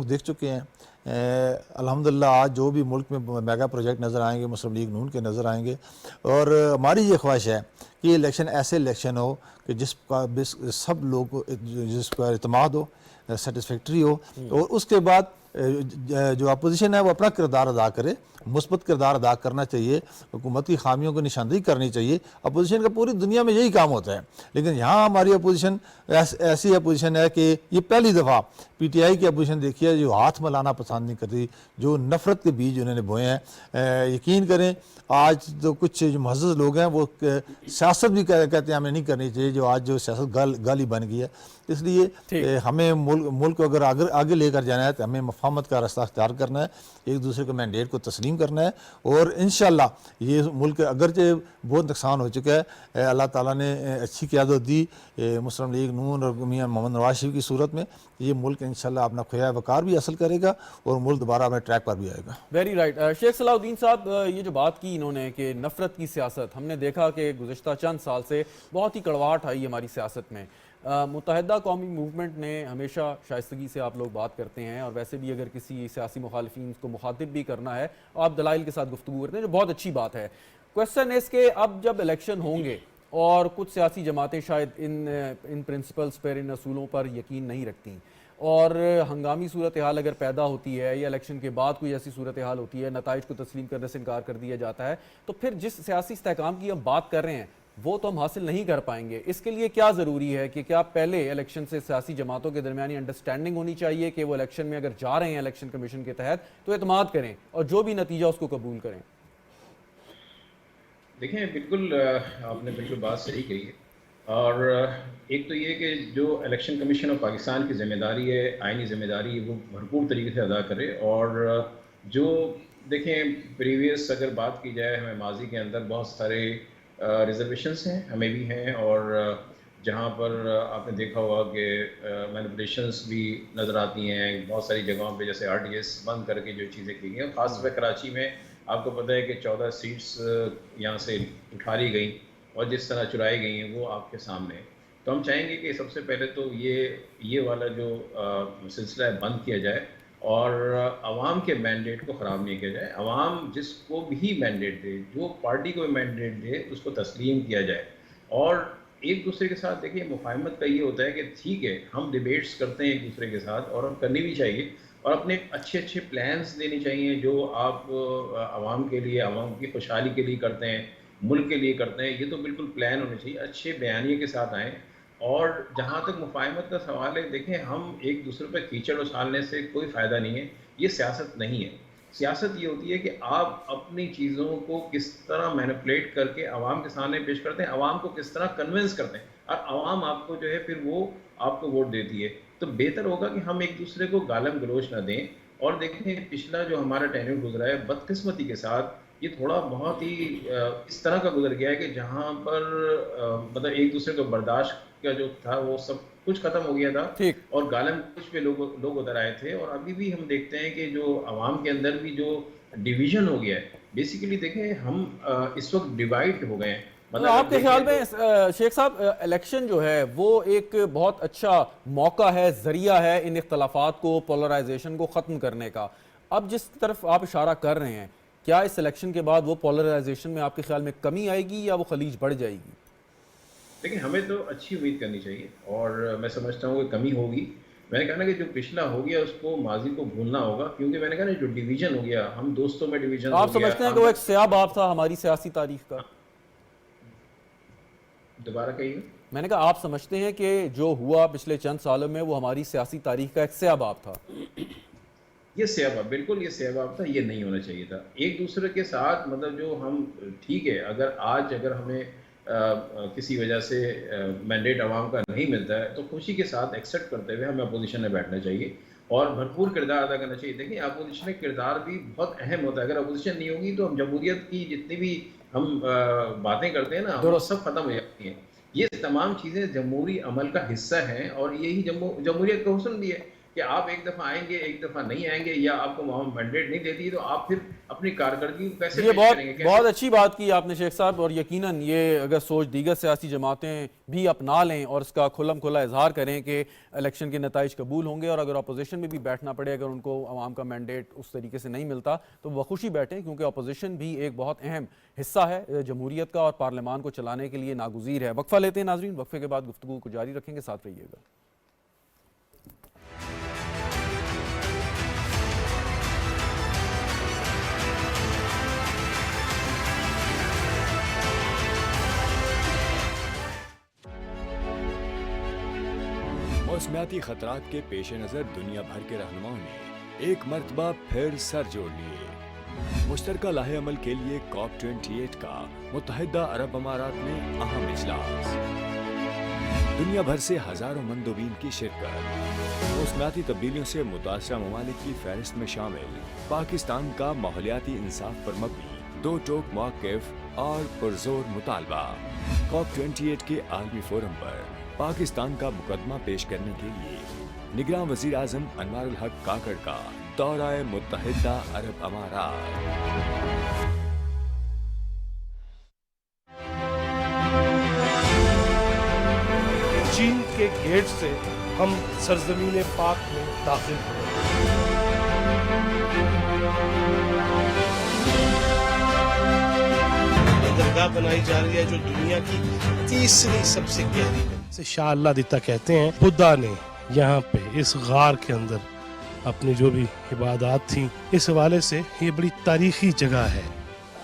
Speaker 2: देख चुके हैं अल्हम्दुलिल्लाह आज जो भी मुल्क में मेगा प्रोजेक्ट नज़र आएंगे मुस्लिम लीग नून के नज़र आएंगे, और हमारी ये ख्वाहिश है कि इलेक्शन ऐसे इलेक्शन हो कि सब लोग जिस पर इतमाद हो, सेटिस्फैक्ट्री हो, और उसके बाद जो अपोजिशन है वो अपना किरदार अदा करे, मुस्बत किरदार अदा करना चाहिए, हुकूमत की खामियों को निशानदेही करनी चाहिए। अपोजिशन का पूरी दुनिया में यही काम होता है, लेकिन यहाँ हमारी अपोजिशन ऐसी अपोजिशन है कि ये पहली दफ़ा PTI की अपोजिशन देखी है जो हाथ मिलाना पसंद नहीं करती, जो नफ़रत के बीज उन्होंने बोए हैं। यकीन करें आज तो कुछ जो महज़्ज़ लोग हैं वो सियासत भी कहते हैं हमें नहीं करनी चाहिए, जो आज जो सियासत गाली बन गई है। इसलिए हमें मुल्क को अगर आगे लेकर जाना है तो हमें मफाहमत का रास्ता अख्तियार करना है, एक दूसरे के मैंडेट को तस्लीम करना है, और इंशाअल्लाह ये मुल्क अगरचे बहुत नुकसान हो चुका है, अल्लाह ताला ने अच्छी क़यादत दी मुस्लिम लीग नून और मियां मोहम्मद नवाज शरीफ की सूरत में, ये मुल्क इंशाअल्लाह अपना ख्याल वकार भी हासिल करेगा और मुल्क दोबारा अपने ट्रैक पर भी आएगा।
Speaker 1: Very right. शेख सलाउद्दीन साहब, ये जो बात की इन्होंने कि नफ़रत की सियासत, हमने देखा कि गुज़िश्ता चंद साल से बहुत ही कड़वाहट आई हमारी सियासत में। मुत्तहिदा कौमी मूवमेंट ने हमेशा शाइस्तगी से आप लोग बात करते हैं, और वैसे भी अगर किसी सियासी मुखालिफिन को मुखातिब भी करना है आप दलाइल के साथ गुफ्तगू करते हैं, जो बहुत अच्छी बात है। क्वेश्चन है इसके, अब जब इलेक्शन होंगे और कुछ सियासी जमातें शायद इन प्रिंसिपल्स पर, इन असूलों पर यकीन नहीं रखती, और हंगामी सूरत हाल अगर पैदा होती है या इलेक्शन के बाद कोई ऐसी सूरत हाल होती है, नताइज को तस्लीम करने से इनकार कर दिया जाता है, तो फिर जिस सियासी इस्तेहकाम की हम बात कर रहे हैं वो तो हम हासिल नहीं कर पाएंगे। इसके लिए क्या ज़रूरी है कि क्या पहले इलेक्शन से सियासी जमातों के दरमियानी अंडरस्टैंडिंग होनी चाहिए कि वो इलेक्शन में अगर जा रहे हैं इलेक्शन कमीशन के तहत तो एतमाद करें और जो भी नतीजा उसको कबूल करें।
Speaker 3: देखें, बिल्कुल आपने बिल्कुल बात सही कही है, और एक तो ये कि जो इलेक्शन कमीशन ऑफ पाकिस्तान की ज़िम्मेदारी है, आइनी ज़िम्मेदारी, वो भरपूर तरीके से अदा करे। और जो देखें प्रीवियस अगर बात की जाए, हमें माजी के अंदर बहुत सारे रिजर्वेशंस हैं, हमें भी हैं, और जहाँ पर आपने देखा होगा कि मैनिपुलेशंस भी नज़र आती हैं बहुत सारी जगहों पे, जैसे RDS बंद करके जो चीज़ें की गई हैं। ख़ासतौर पर कराची में आपको पता है कि 14 सीट्स यहाँ से उठारी गई और जिस तरह चुराई गई हैं वो आपके सामने है। तो हम चाहेंगे कि सबसे पहले तो ये वाला जो सिलसिला है बंद किया जाए, और आवाम के मैंडेट को ख़राब नहीं किया जाए। आवाम जिसको भी मैंडेट दे, जो पार्टी को भी मैंडेट दे, उसको तस्लीम किया जाए। और एक दूसरे के साथ देखिए, मुफाहमत का ये होता है कि ठीक है हम डिबेट्स करते हैं एक दूसरे के साथ, और हम करनी भी चाहिए, और अपने अच्छे प्लान्स देने चाहिए जो आप आवाम के लिए, आवाम की खुशहाली के लिए करते हैं, मुल्क के लिए करते हैं। ये तो बिल्कुल प्लान होने चाहिए, अच्छे बयानिए के साथ आएँ। और जहाँ तक मुफाहमत का सवाल है, देखें हम एक दूसरे पर कीचड़ उछालने से कोई फ़ायदा नहीं है, ये सियासत नहीं है। सियासत ये होती है कि आप अपनी चीज़ों को किस तरह मैनिपुलेट करके आवाम के सामने पेश करते हैं, आवाम को किस तरह कन्विंस करते हैं, और आवाम आपको जो है फिर वो आपको वोट देती है। तो बेहतर होगा कि हम एक दूसरे को गालम गलोच ना दें। और देखें पिछला जो हमारा टेन्योर गुजरा है, बदकिस्मती के साथ ये थोड़ा बहुत ही इस तरह का गुजर गया है कि जहाँ पर मतलब एक दूसरे को बर्दाश्त का जो था वो सब कुछ खत्म हो गया था, और गालम कुछ पे लोग उधर आए थे। और अभी भी हम देखते हैं कि जो आवाम के अंदर भी जो डिवीजन हो गया है, बेसिकली देखें हम इस वक्त डिवाइड हो गए हैं।
Speaker 1: मतलब आपके ख्याल में शेख साहब इलेक्शन जो है वो एक बहुत अच्छा मौका है, जरिया है इन इख्तलाफात को, पोलराइजेशन को ख़त्म करने का। अब जिस तरफ आप इशारा कर रहे हैं, क्या इस इलेक्शन के बाद वो पोलराइजेशन में आपके ख्याल में कमी आएगी या वो खलीज बढ़ जाएगी?
Speaker 3: लेकिन हमें तो अच्छी उम्मीद करनी चाहिए, और मैं समझता हूँ कि कमी होगी। मैंने कहा ना कि जो पिछला हो गया उसको, माजी को भूलना होगा, क्योंकि मैंने कहा ना जो डिवीजन हो गया, हम दोस्तों में डिवीजन,
Speaker 1: आप समझते हैं कि वो एक स्याह बाब था हमारी सियासी तारीख का?
Speaker 3: दोबारा कहिए।
Speaker 1: मैंने कहा आप समझते हैं कि जो हुआ पिछले चंद सालों में वो हमारी सियासी तारीख का एक स्याह बाब था?
Speaker 3: ये सेहबाब, बिल्कुल ये सेहबाब था, ये नहीं होना चाहिए था। एक दूसरे के साथ मतलब जो हम, ठीक है अगर हमें किसी वजह से मैंडेट आवाम का नहीं मिलता है तो खुशी के साथ एक्सेप्ट करते हुए हमें अपोजिशन में बैठना चाहिए और भरपूर किरदार अदा करना चाहिए। देखिए अपोजिशन का किरदार भी बहुत अहम होता है। अगर अपोजिशन नहीं होगी तो हम जमहूरियत की जितनी भी हम बातें करते हैं ना, वो सब खत्म हो जाती हैं। ये तमाम चीज़ें जमहूरी अमल का हिस्सा हैं और यही जमहूरियत का हुस्न भी है। कि आप एक दफ़ा आएंगे, एक दफ़ा नहीं आएंगे, या आपको वहाँ मैंडेट नहीं देती, तो आप फिर अपनी कारकर्दगी को कैसे
Speaker 1: ये
Speaker 3: पेश
Speaker 1: बहुत
Speaker 3: करेंगे,
Speaker 1: बहुत
Speaker 3: कैसे?
Speaker 1: अच्छी बात की आपने शेख साहब, और यकीनन ये अगर सोच दीगर सियासी जमातें भी अपना लें और इसका खुल्लम खुला इजहार करें कि इलेक्शन के नताइज कबूल होंगे, और अगर अपोजिशन में भी बैठना पड़े, अगर उनको अवाम का मैंडेट उस तरीके से नहीं मिलता तो बखुशी बैठें, क्योंकि अपोजिशन भी एक बहुत अहम हिस्सा है जमहूरियत का और पार्लियामान को चलाने के लिए नागुज़ीर है। वक्फा लेते हैं नाजरीन, वक्फे के बाद गुफ्तगू को जारी रखेंगे, साथ रहिएगा।
Speaker 6: मौसमियाती खतरात के पेश नज़र दुनिया भर के रहनुमाओं ने एक मरतबा फिर सर जोड़ लिए। मुश्तरका लाहे अमल के लिए COP28 का मुत्तहिदा अरब अमारात में अहम इजलास। दुनिया भर से हजारों मंदोबीन की शिरकत। मौसमियाती तब्दीलियों से मुतासरा ममालिक की फहरिस्त में शामिल पाकिस्तान का माहौलियाती इंसाफ पर मबनी दो टोक मौक़िफ़ और पुरजोर मुतालबा। COP28 के आलमी फोरम पर पाकिस्तान का मुकदमा पेश करने के लिए निगरान वज़ीर आज़म अनवारुल हक काकड़ का दौरा-ए मुत्तहिदा अरब अमारात।
Speaker 7: चीन के गेट से हम सरजमीन पाक में दाखिल हुए। दरगाह बनाई जा रही है जो दुनिया की तीसरी सबसे गहरी से शाह अल्लाह दिता कहते हैं, बुद्धा ने यहाँ पे इस गार के अंदर अपनी जो भी इबादत थी, इस हवाले से ये बड़ी तारीखी जगह है।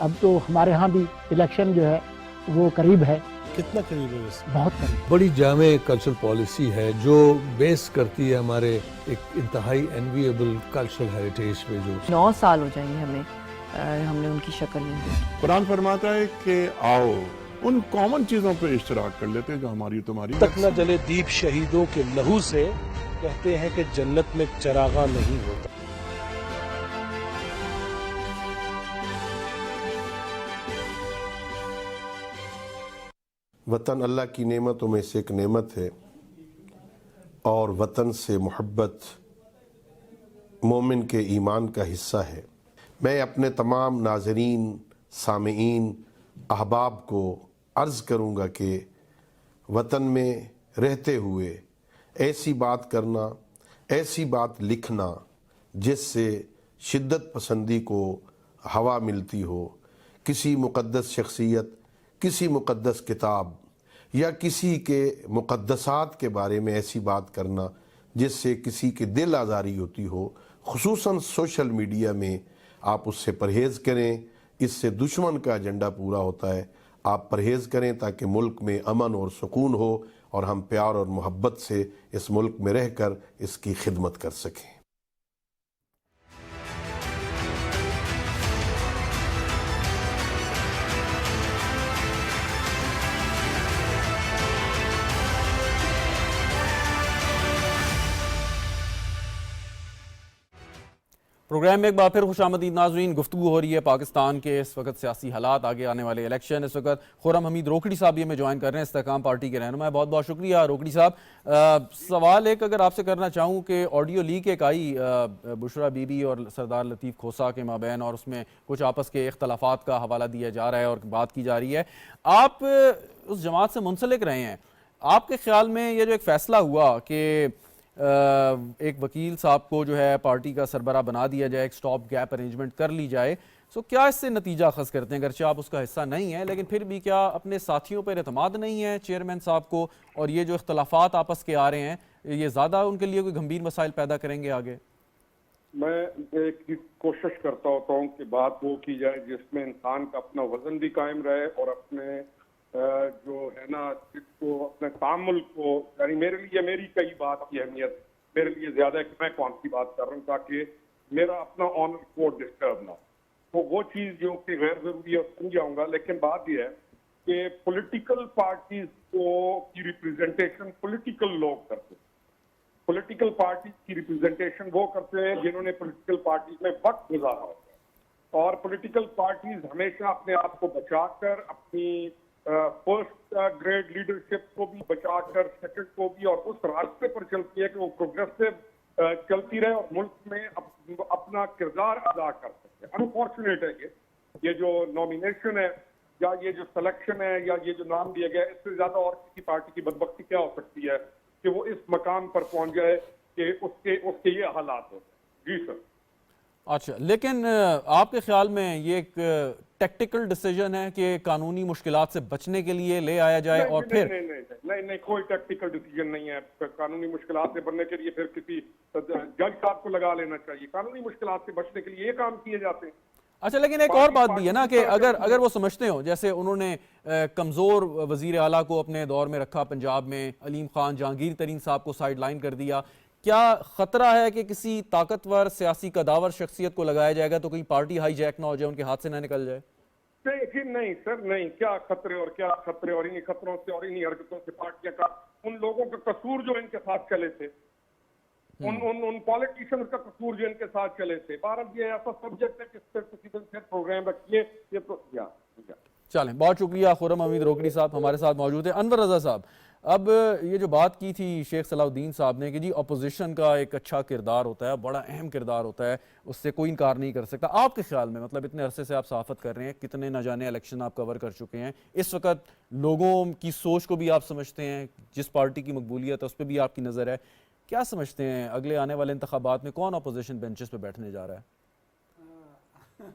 Speaker 8: अब तो हमारे यहाँ भी इलेक्शन जो है वो करीब है।
Speaker 7: कितना करीब है वैसे?
Speaker 8: बहुत करीब।
Speaker 9: बड़ी जामे कल्चरल पॉलिसी है जो बेस करती है हमारे एक इंतहाई एनविएबल कल्चरल हेरिटेज पे। जो
Speaker 10: 9 साल हो जाएंगे हमें, हमने उनकी शक्ल नहीं देखी।
Speaker 11: कुरान फरमाता है कि आओ उन कॉमन चीजों पे इश्तराक कर लेते हैं जो हमारी तुम्हारी।
Speaker 7: तक न जले दीप शहीदों के लहू से, कहते हैं कि जन्नत में चरागा नहीं होता।
Speaker 12: वतन अल्लाह की नेमतों में से एक नेमत है और वतन से मोहब्बत मोमिन के ईमान का हिस्सा है। मैं अपने तमाम नाज़रीन, सामीईन, अहबाब को अर्ज़ करूँगा कि वतन में रहते हुए ऐसी बात करना, ऐसी बात लिखना जिससे शिद्दत पसंदी को हवा मिलती हो, किसी मुक़द्दस शख्सियत, किसी मुक़द्दस किताब या किसी के मुक़द्दसात के बारे में ऐसी बात करना जिससे किसी के दिल आज़ारी होती हो, खुसूसन सोशल मीडिया में आप उससे परहेज़ करें। इससे दुश्मन का एजेंडा पूरा होता है। आप परहेज़ करें ताकि मुल्क में अमन और सुकून हो और हम प्यार और मोहब्बत से इस मुल्क में रहकर इसकी खिदमत कर सकें।
Speaker 1: प्रोग्राम में एक बार फिर खुशामदीद नाज़रीन। गुफ्तगू हो रही है पाकिस्तान के इस वक्त सियासी हालात, आगे आने वाले इलेक्शन। इस वक्त खुर्रम हमीद रोकड़ी साहब ये में ज्वाइन कर रहे हैं, इस्तेकाम पार्टी के रहनुमा। बहुत बहुत शुक्रिया रोकड़ी साहब। सवाल एक अगर आपसे करना चाहूँ कि ऑडियो लीक एक आई बुशरा बीबी और सरदार लतीफ़ खोसा के माबैन, और उसमें कुछ आपस के इख्तलाफात का हवाला दिया जा रहा है और बात की जा रही है। आप उस जमात से मुंसलिक रहे हैं, आपके ख्याल में ये जो एक फ़ैसला हुआ कि एक वकील साहब को जो है पार्टी का सरबरा बना दिया जाए, एक स्टॉप गैप अरेंजमेंट कर ली जाए, सो क्या इससे नतीजा खस करते हैं? अगरचे आप उसका हिस्सा नहीं है, लेकिन फिर भी क्या अपने साथियों पर एतमाद नहीं है चेयरमैन साहब को, और ये जो इख्तलाफात आपस के आ रहे हैं ये ज़्यादा उनके लिए कोई गंभीर मसाइल पैदा करेंगे आगे?
Speaker 11: मैं एक कोशिश करता होता हूँ कि बात वो की जाए जिसमें इंसान का अपना वजन भी कायम रहे और अपने जो है ना इसको अपने तामुल को, यानी मेरे लिए मेरी कई बात की अहमियत मेरे लिए ज्यादा है कि मैं कौन सी बात कर रहा हूँ ताकि मेरा अपना ऑनर को डिस्टर्ब ना हो। तो वो चीज़ जो कि गैर जरूरी है समझ जाऊंगा, लेकिन बात यह है कि पॉलिटिकल पार्टीज को की रिप्रेजेंटेशन पॉलिटिकल लोग करते हैं। पॉलिटिकल पार्टीज की रिप्रेजेंटेशन वो करते हैं जिन्होंने पॉलिटिकल पार्टीज में वक्त गुजारा होता है, और पॉलिटिकल पार्टीज हमेशा अपने आप को बचाकर अपनी फर्स्ट ग्रेड लीडरशिप को भी बचाकर, सेकंड को भी, और उस रास्ते पर चलती है कि वो प्रोग्रेसिव चलती रहे और मुल्क में अपना किरदार अदा कर सके। अनफॉर्चुनेट है ये जो नॉमिनेशन है या ये जो सिलेक्शन है या ये जो नाम दिया गया, इससे ज्यादा और किसी पार्टी की बदबख्ती क्या हो सकती है कि वो इस मकाम पर पहुंच जाए कि उसके ये हालात हो। जी सर।
Speaker 1: अच्छा, लेकिन आपके ख्याल में ये एक टैक्टिकल डिसीजन है कि कानूनी मुश्किलात से बचने के लिए ले आया जाए और फिर
Speaker 11: नहीं, कोई टैक्टिकल डिसीजन नहीं है। कानूनी मुश्किलात से बनने के लिए फिर किसी जज साहब को लगा लेना चाहिए। कानूनी मुश्किलात से बचने के लिए ये काम किए जाते हैं।
Speaker 1: अच्छा, लेकिन एक और बात भी है ना कि अगर वो समझते हो, जैसे उन्होंने कमज़ोर वज़ीर आला को अपने दौर में रखा पंजाब में, अलीम खान जहांगीर तरीन साहब को साइड लाइन कर दिया, क्या खतरा है कि किसी ताकतवर सियासी कदावर शख्सियत को लगाया जाएगा तो कहीं पार्टी हाईजैक ना हो जाए, उनके हाथ से ना निकल जाए?
Speaker 11: नहीं सर, नहीं, क्या खतरे और इन्हीं खतरों से और इन्हीं हरकतों से पार्टियां का, उन लोगों का कसूर जो इनके साथ चले थे, उन पॉलिटिशियंस का कसूर जो इनके साथ चले थे। भारत ये ऐसा सब्जेक्ट है कि इस पर किसी दिन फिर प्रोग्राम रखिए। ये तो
Speaker 1: चलें, बहुत शुक्रिया। खुर्रम हमीद रोकड़ी साहब हमारे साथ मौजूद है। अनवर रजा साहब, अब ये जो बात की थी शेख सलाउद्दीन साहब ने कि जी अपोजिशन का एक अच्छा किरदार होता है, बड़ा अहम किरदार होता है, उससे कोई इनकार नहीं कर सकता। आपके ख्याल में, मतलब इतने अरसे से आप सहाफ़त कर रहे हैं, कितने न जाने इलेक्शन आप कवर कर चुके हैं, इस वक्त लोगों की सोच को भी आप समझते हैं, जिस पार्टी की मकबूलियत है उस पर भी आपकी नज़र है, क्या समझते हैं अगले आने वाले इंतखाबात में कौन अपोजिशन बेंचेस पे बैठने जा रहा है?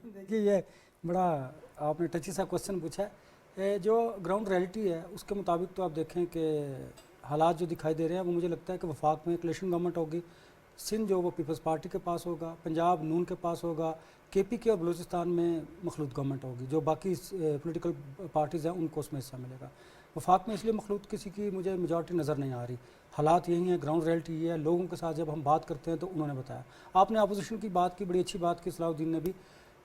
Speaker 4: देखिए, ये बड़ा आपने टची सा क्वेश्चन पूछा है। जो ग्राउंड रियलिटी है उसके मुताबिक तो आप देखें कि हालात जो दिखाई दे रहे हैं वो मुझे लगता है कि वफाक में कोalition गवर्नमेंट होगी। सिंध जो वो पीपल्स पार्टी के पास होगा, पंजाब नून के पास होगा, KPK और बलूचिस्तान में मखलूत गवर्नमेंट होगी। जो बाकी पॉलिटिकल पार्टीज़ हैं उनको उसमें हिस्सा मिलेगा। वफाक में इसलिए मखलूत किसी की मुझे मेजॉरिटी नज़र नहीं आ रही। हालात यही हैं, ग्राउंड रियलिटी ये है। लोगों के साथ जब हम बात करते हैं तो उन्होंने बताया, आपने अपोजिशन की बात की, बड़ी अच्छी बात की सलाउद्दीन ने भी।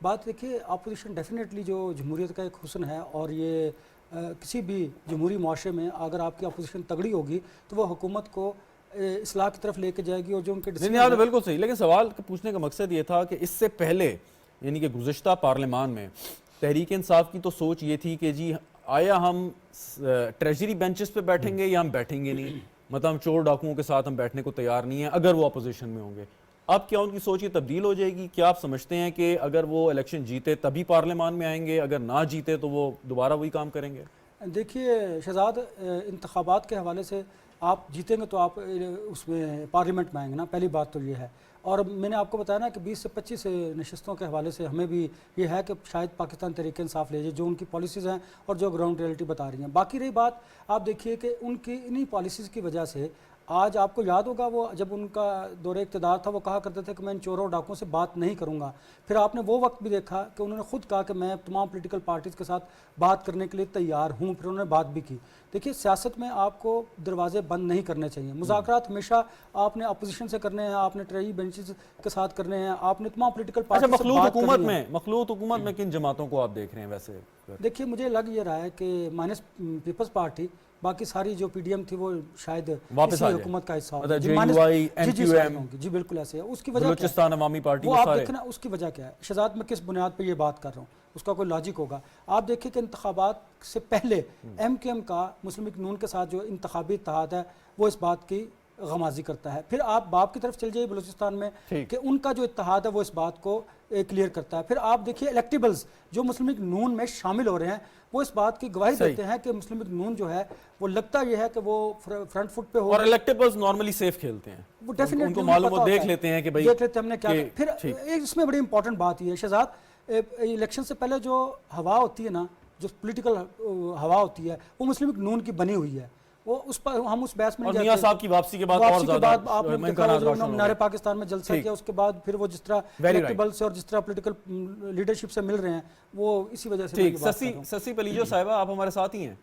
Speaker 4: बात देखिए, अपोजिशन डेफिनेटली जो जमहूरियत का एक हुस्न है और ये किसी भी जमहूरी माशरे में अगर आपकी अपोजिशन तगड़ी होगी तो वो हुकूमत को इस्लाह की तरफ लेके जाएगी और जो उनके
Speaker 1: नहीं, बिल्कुल सही। लेकिन सवाल पूछने का मकसद ये था कि इससे पहले यानी कि गुज़श्ता पार्लियामान में तहरीक इंसाफ की तो सोच ये थी कि जी आया हम ट्रेजरी बेंचेस पे बैठेंगे या हम बैठेंगे नहीं, मतलब हम चोर डाकुओं के साथ हम बैठने को तैयार नहीं है अगर वो अपोजिशन में होंगे। अब क्या उनकी सोच ये तब्दील हो जाएगी? क्या आप समझते हैं कि अगर वो इलेक्शन जीते तभी पार्लियामान में आएंगे, अगर ना जीते तो वो दोबारा वही काम करेंगे?
Speaker 4: देखिए शहजाद, इंतखाबात के हवाले से आप जीतेंगे तो आप उसमें पार्लियामेंट में आएंगे ना, पहली बात तो ये है। और मैंने आपको बताया ना कि 20 से 25 नशस्तों के हवाले से हमें भी ये है कि शायद पाकिस्तान तहरीक इंसाफ ले जाए, जो उनकी पॉलिसीज़ हैं और जो ग्राउंड रियलिटी बता रही हैं। बाकी रही बात, आप देखिए कि उनकी इन्हीं पॉलिसीज़ की वजह से आज आपको याद होगा वो जब उनका दौरे इक़्तिदार था वो कहा करते थे कि मैं इन चोरों और डाकुओं से बात नहीं करूंगा। फिर आपने वो वक्त भी देखा कि उन्होंने खुद कहा कि मैं तमाम पॉलिटिकल पार्टीज़ के साथ बात करने के लिए तैयार हूँ, फिर उन्होंने बात भी की। देखिए, सियासत में आपको दरवाजे बंद नहीं करने चाहिए। मुज़ाकरात हमेशा आपने अपोजिशन से करने हैं, आपने ट्रेजरी बेंचेस के साथ करने हैं, आपने तमाम पॉलिटिकल पार्टी से बात करनी है।
Speaker 1: मखलूत हुकूमत में किन जमातों को आप देख रहे हैं वैसे?
Speaker 4: देखिए, मुझे लग ये रहा है कि माइनस पीपल्स पार्टी, बाकी सारी जो PDM थी वो शायद
Speaker 1: वापस आ
Speaker 4: हुकूमत का हिस्सा
Speaker 1: होगी।
Speaker 4: जी बिल्कुल ऐसे है। उसकी वजह
Speaker 1: बलूचिस्तान अवामी पार्टी
Speaker 4: वो आप देखना, उसकी वजह क्या है शहजाद, मैं किस बुनियाद पर ये बात कर रहा हूँ, उसका कोई लॉजिक होगा। आप देखिए कि इंतखाबात से पहले MKM का मुस्लिम लीग नून के साथ जो इंतखाबी इत्तेहाद है वो इस बात की गमाजी करता है। फिर आप बाप की तरफ चल जाइए बलूचिस्तान में कि उनका जो इत्तेहाद है वो इस बात को क्लियर करता है। फिर आप देखिए इलेक्टेबल्स जो मुस्लिम लीग नून में शामिल हो रहे हैं वो इस बात की गवाही देते हैं कि मुस्लिम लीग नून जो है वो लगता ये है कि वो फ्रंट फुट पे हो।
Speaker 1: और इलेक्टेबल्स नॉर्मली सेफ खेलते हैं,
Speaker 4: वो डेफिनेटली
Speaker 1: उनको मालूम, वो देख लेते हैं कि भाई
Speaker 4: देख लेते हैं हमने क्या। फिर इसमें बड़ी इंपॉर्टेंट बात ये है शहजाद, इलेक्शन से पहले जो हवा होती है ना, जो पॉलिटिकल हवा होती है वो मुस्लिम लीग नून की बनी हुई है। वो उस पर हम उस बहस में नहीं
Speaker 1: मियां साहब की वापसी के बाद और ज्यादा
Speaker 4: आपने देखा नारे पाकिस्तान में जलसा किया, उसके बाद फिर वो जिस तरह इलेक्टेबल से और जिस तरह पॉलिटिकल लीडरशिप से मिल रहे हैं वो इसी वजह से।
Speaker 1: ससी पलीजो साहिबा, आप हमारे साथ ही हैं?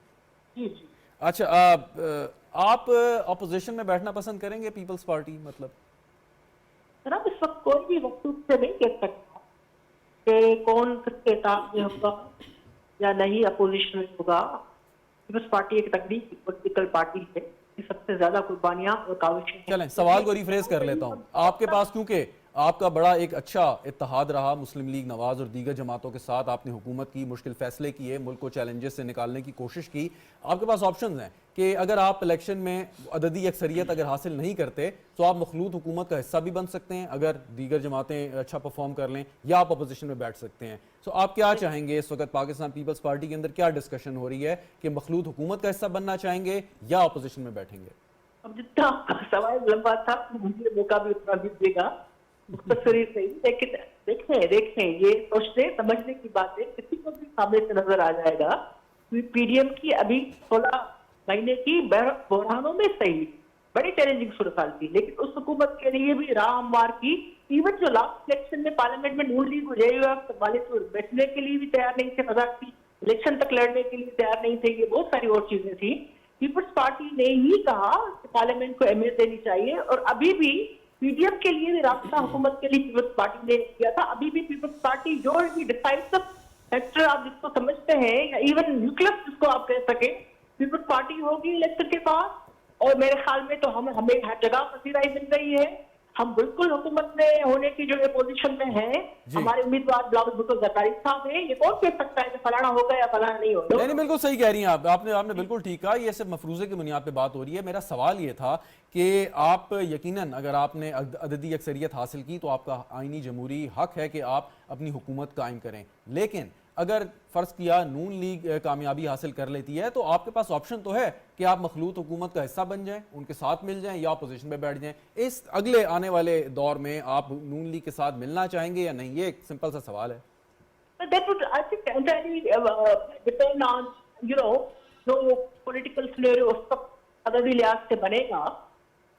Speaker 1: अच्छा, आप अपोजिशन में बैठना पसंद करेंगे पीपल्स पार्टी? मतलब
Speaker 5: सर इस वक्त कोई भी वक्त से नहीं कह सकता कि कौन किसके साथ में होगा या नहीं अपोजिशन में होगा। पीपल्स पार्टी एक तगड़ी पॉलिटिकल पार्टी है, सबसे ज्यादा कुर्बानियां और काविशें।
Speaker 1: चलें, सवाल को रिफ्रेश कर लेता हूं। आपके पास क्योंकि आपका बड़ा एक अच्छा इत्तेहाद रहा मुस्लिम लीग नवाज और दीगर जमातों के साथ, आपने हुकूमत की, मुश्किल फैसले किए, मुल्क को चैलेंजेस से निकालने की कोशिश की। आपके पास ऑप्शंस हैं कि अगर आप इलेक्शन में अददी अक्सरियत अगर हासिल नहीं करते तो आप मखलूत हुकूमत का हिस्सा भी बन सकते हैं अगर दीगर जमातें अच्छा परफॉर्म कर लें, या आप अपोजिशन में बैठ सकते हैं। सो आप क्या चाहेंगे इस वक्त पाकिस्तान पीपल्स पार्टी के अंदर क्या डिस्कशन हो रही है कि मखलूत हुकूमत का हिस्सा बनना चाहेंगे या अपोजिशन में बैठेंगे?
Speaker 5: अब जितना सवाल लंबा था मुझे मौका भी उतना दीजिएगा, मुख्तसरी सही, लेकिन देखें ये सोचने समझने की बात है, किसी को भी सामने से नजर आ जाएगा। पीडीएम की अभी 16 महीने की बहरानों में सही बड़ी चैलेंजिंग सूरत थी, लेकिन उस हुकूमत के लिए भी राह हमवार की। इवन जो लास्ट इलेक्शन में पार्लियामेंट में नून लीग वाले तो बैठने के लिए भी तैयार नहीं थे, मजाक थी, इलेक्शन तक लड़ने के लिए तैयार नहीं थे, ये बहुत सारी और चीजें थी। पीपल्स पार्टी ने ही कहा कि पार्लियामेंट को अहमियत देनी चाहिए, और अभी भी पीडीएम के लिए भी रास्ता हुकूमत के लिए पीपल्स पार्टी ने किया था। अभी भी पीपल्स पार्टी जो डिसाइसिव फैक्टर आप जिसको समझते हैं, या इवन न्यूक्लियस जिसको आप कह सके, पीपल्स पार्टी होगी इलेक्शन के पास। और मेरे ख्याल में तो हमें हर जगह पसीराई मिल रही है, हम बिल्कुल हुकूमत में होने की जो है पोजीशन में है। हमारे उम्मीदवार बिलावल भुट्टो जरदारी साहब हैं, ये कौन कह सकता है कि फलाना होगा या फलाना नहीं होगा।
Speaker 1: नहीं, बिल्कुल सही कह रही हैं आप, आपने बिल्कुल ठीक कहा, ये सिर्फ मफरूजे की बुनियाद पे बात हो रही है। मेरा सवाल ये था कि आप यकीनन अगर आपने अददी अक्सरियत हासिल की तो आपका आईनी जमहूरी हक है कि आप अपनी हुकूमत कायम करें, लेकिन अगर फ़र्ज़ किया नून लीग कामयाबी हासिल कर लेती है तो आपके पास ऑप्शन तो है कि आप मखलूत हुकूमत का हिस्सा बन जाएं, उनके साथ मिल जाएं, या अपोजिशन में बैठ जाएं। इस अगले आने वाले दौर में आप नून लीग के साथ मिलना चाहेंगे या नहीं? ये एक सिंपल सा सवाल है।
Speaker 5: That would, I think, entirely depend on, जो पॉलिटिकल सिनेरियो उस वक्त अददी लिहाज से बनेगा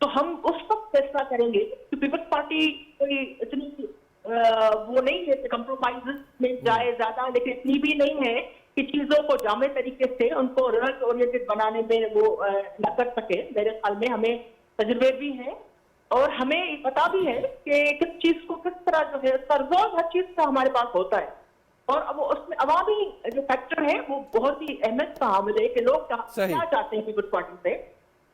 Speaker 5: तो हम उस वक्त फैसला करेंगे। पीपल्स पार्टी कोई इतनी वो नहीं है कंप्रोमाइज में जाए ज्यादा, लेकिन इतनी भी नहीं है कि चीजों को जामे तरीके से उनको रिजल्ट ओरिएंटेड बनाने में वो न कर सके। मेरे ख्याल में हमें तजुर्बे भी हैं और हमें पता भी है कि किस चीज को किस तरह जो है उसका रिजॉल्व हर चीज का हमारे पास होता है। और अब उसमें अवामी जो फैक्टर है वो बहुत ही अहमियत का हामिल है कि लोग क्या चाहते हैं पीपल्स पार्टी से,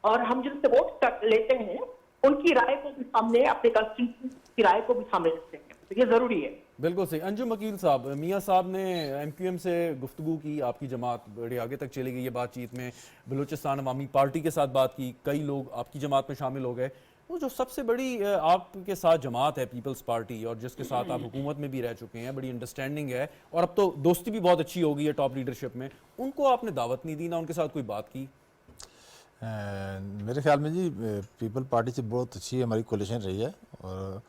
Speaker 5: और हम जिनसे वोट लेते हैं उनकी राय को भी सामने, अपने कंस्टिट्यूएंसी की राय को भी सामने रखते हैं, तो ये जरूरी है।
Speaker 1: बिल्कुल सही। अंजुम वकील साहब, मियाँ साहब ने एमक्यूएम से गुफ्तगू की, आपकी जमात बड़े आगे तक चली गई है बातचीत में, बलूचिस्तान अवामी पार्टी के साथ बात की, कई लोग आपकी जमात में शामिल हो गए। वो जो सबसे बड़ी आपके साथ जमात है पीपल्स पार्टी, और जिसके साथ आप हुकूमत में भी रह चुके हैं, बड़ी अंडरस्टैंडिंग है और अब तो दोस्ती भी बहुत अच्छी हो गई है टॉप लीडरशिप में, उनको आपने दावत नहीं दी, ना उनके साथ कोई बात की?
Speaker 2: मेरे ख्याल में जी पीपल पार्टी से बहुत अच्छी हमारी कोलिशन रही है, और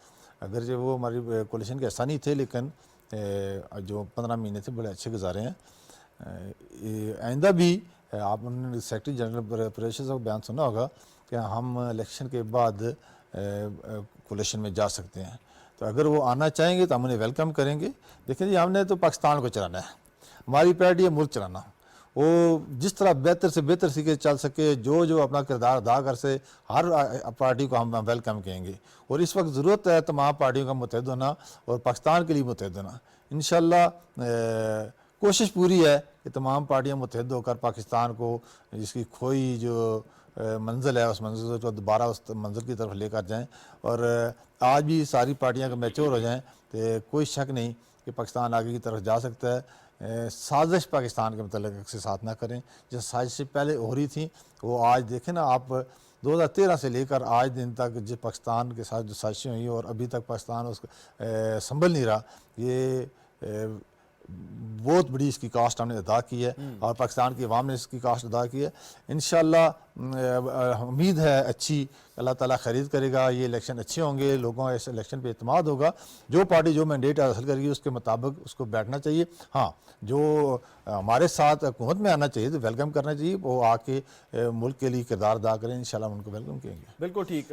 Speaker 2: अगर जो वो हमारी कोलिशन के ऐसा नहीं थे, लेकिन जो 15 महीने थे बड़े अच्छे गुजारे हैं। आइंदा भी आपने सेक्रेटरी जनरल प्रेशर साहब बयान सुना होगा कि हम इलेक्शन के बाद कोलिशन में जा सकते हैं, तो अगर वो आना चाहेंगे तो हम उन्हें वेलकम करेंगे। देखिए जी, हमने तो पाकिस्तान को चलाना है, हमारी पार्टी है मुल्क चलाना, वो जिस तरह बेहतर से बेहतर सीखे चल सके, जो अपना किरदार अदा कर से, हर पार्टी को हम वेलकम कहेंगे। और इस वक्त ज़रूरत है तमाम पार्टियों का मुत्तहिद होना और पाकिस्तान के लिए मुत्तहिद होना। इंशाल्लाह कोशिश पूरी है कि तमाम पार्टियां मुत्तहिद होकर पाकिस्तान को जिसकी खोई जो मंजिल है उस मंजिल को दोबारा उस मंजिल की तरफ लेकर जाएँ, और आज भी सारी पार्टियाँ का मैच्योर हो जाएँ तो कोई शक नहीं कि पाकिस्तान आगे की तरफ जा सकता है। साजिश पाकिस्तान के मतलब से साथ ना करें, जो साजिशें पहले हो रही थी वो आज देखें ना आप, 2013 से लेकर आज दिन तक जो पाकिस्तान के साथ जो साजिशें हुई और अभी तक पाकिस्तान उसको संभल नहीं रहा, ये बहुत बड़ी इसकी कास्ट हमने अदा की है और पाकिस्तान की अवाम ने इसकी कास्ट अदा की है। इंशाल्लाह उम्मीद है अच्छी, अल्लाह ताला खरीद करेगा, ये इलेक्शन अच्छे होंगे, लोगों का इस इलेक्शन पे इत्मीनान होगा। जो पार्टी जो मैंडेट हासिल करेगी उसके मुताबिक उसको बैठना चाहिए। हाँ, जो हमारे साथ हुकूमत में आना चाहिए तो वेलकम करना चाहिए, वो आके मुल्क के लिए किरदार अदा करें, इंशाल्लाह उनको वेलकम करेंगे।
Speaker 1: बिल्कुल ठीक।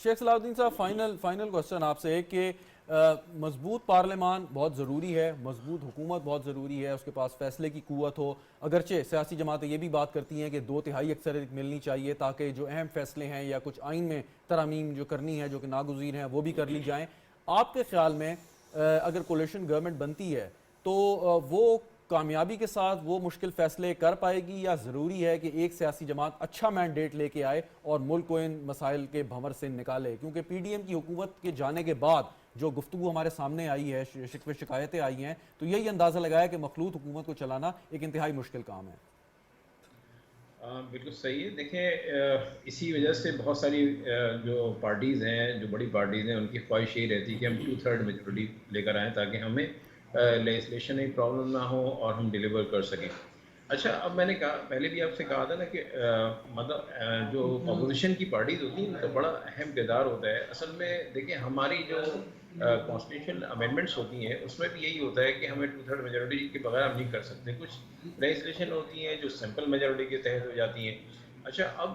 Speaker 1: शेख सलाहुद्दीन साहब, फाइनल क्वेश्चन आपसे कि मजबूत पार्लियामान बहुत ज़रूरी है, मजबूत हुकूमत बहुत ज़रूरी है, उसके पास फैसले की कुव्वत हो। अगरचे सियासी जमातें ये भी बात करती हैं कि 2/3 अक्सरियत मिलनी चाहिए ताकि जो अहम फैसले हैं या कुछ आइन में तरमीम जो करनी है जो कि नागुज़ीर हैं वो भी कर ली जाएँ। आपके ख्याल में अगर कोलिशन गवर्नमेंट बनती है तो वो कामयाबी के साथ वो मुश्किल फ़ैसले कर पाएगी, या ज़रूरी है कि एक सियासी जमात अच्छा मैंडेट लेके आए और मुल्क को इन मसाइल के भंवर से निकाले? क्योंकि PDM की हुकूमत के जाने के बाद जो गुफ्तगू हमारे सामने आई है, शिकवे शिकायतें आई हैं, तो यही अंदाज़ा लगाया कि मखलूत हुकूमत को चलाना एक इंतहाई मुश्किल काम है।
Speaker 3: बिल्कुल सही है। देखें, इसी वजह से बहुत सारी जो पार्टीज़ हैं, जो बड़ी पार्टीज़ हैं, उनकी ख्वाहिश यही रहती है कि हम 2/3 मेजॉरिटी लेकर आएँ ताकि हमें लेजिस्लेशन में प्रॉब्लम ना हो और हम डिलीवर कर सकें। अच्छा, अब मैंने कहा, पहले भी आपसे कहा था ना कि मतलब जो अपोजिशन की पार्टीज़ होती हैं उनका बड़ा अहम किरदार होता है। असल में देखिए, हमारी जो कॉन्स्टिट्यूशन अमेंडमेंट्स होती हैं उसमें भी यही होता है कि हमें 2/3 मेजॉरिटी के बगैर हम नहीं कर सकते। कुछ लेजिस्लेशन होती हैं जो सिंपल मेजॉरिटी के तहत हो जाती हैं। अच्छा, अब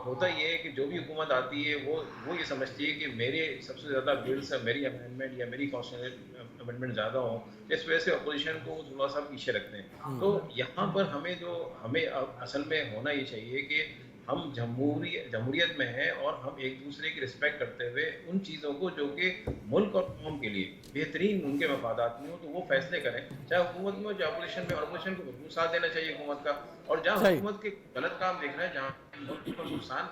Speaker 3: होता ये है कि जो भी हुकूमत आती है वो ये समझती है कि मेरे सबसे ज़्यादा बिल्स, मेरी अमेंडमेंट या मेरी कॉन्स्टिट्यूशन अमेंडमेंट ज़्यादा हो, इस वजह से अपोजिशन को थोड़ा सा पीछे रखते हैं। तो यहाँ पर हमें असल में होना ये चाहिए कि हम जमहूरियत में हैं और हम एक दूसरे की रिस्पेक्ट करते हुए उन चीज़ों को जो कि मुल्क और कौम के लिए बेहतरीन उनके मफादात में हो तो वो फैसले करें, चाहे हुकूमत में हो चाहे अपोजिशन में। और अपोजिशन को भरपूर साथ देना चाहिए हुकूमत का, और जहाँ हुकूमत के गलत काम देख रहे हैं, जहाँ मुल्क को नुकसान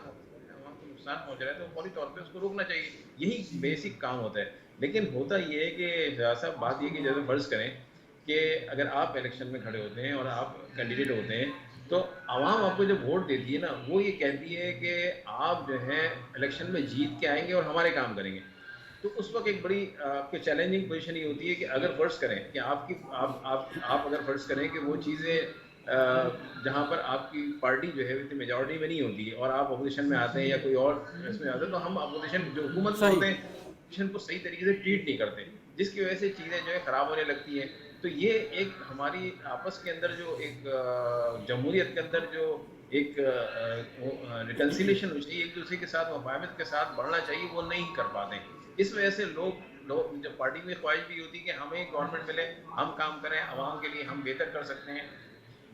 Speaker 3: पहुँच रहा है तो फौरी तौर पर उसको रोकना चाहिए। यही बेसिक काम होता है। लेकिन होता ये है कि साहब, बात ये कि जैसे फ़र्ज़ करें कि अगर आप इलेक्शन में खड़े होते हैं और आप कैंडिडेट होते हैं तो आवाम आपको जब वोट देती है ना, वो ये कहती है कि आप जो है इलेक्शन में जीत के आएंगे और हमारे काम करेंगे। तो उस वक्त एक बड़ी आपके चैलेंजिंग पोजीशन ये होती है कि अगर फ़र्ज़ करें कि आप अगर फ़र्ज़ करें कि वो चीज़ें जहाँ पर आपकी पार्टी जो है इतनी मेजॉरिटी में नहीं होती और आप अपोजिशन में आते हैं या कोई और इसमें आते हैं, तो हम अपोजिशन जो हुकूमत में होते हैं अपोजिशन को सही तरीके से ट्रीट नहीं करते, जिसकी वजह से चीज़ें जो है ख़राब होने लगती हैं। तो ये एक हमारी आपस के अंदर जो एक जमहूरियत के अंदर जो एक रिकन्सिलेशन हो चाहिए, एक दूसरे के साथ मुफाहमत के साथ बढ़ना चाहिए, वो नहीं कर पाते। इस वजह से लोग जब पार्टी में ख्वाहिश भी होती है कि हमें गवर्नमेंट मिले, हम काम करें आवाम के लिए, हम बेहतर कर सकते हैं,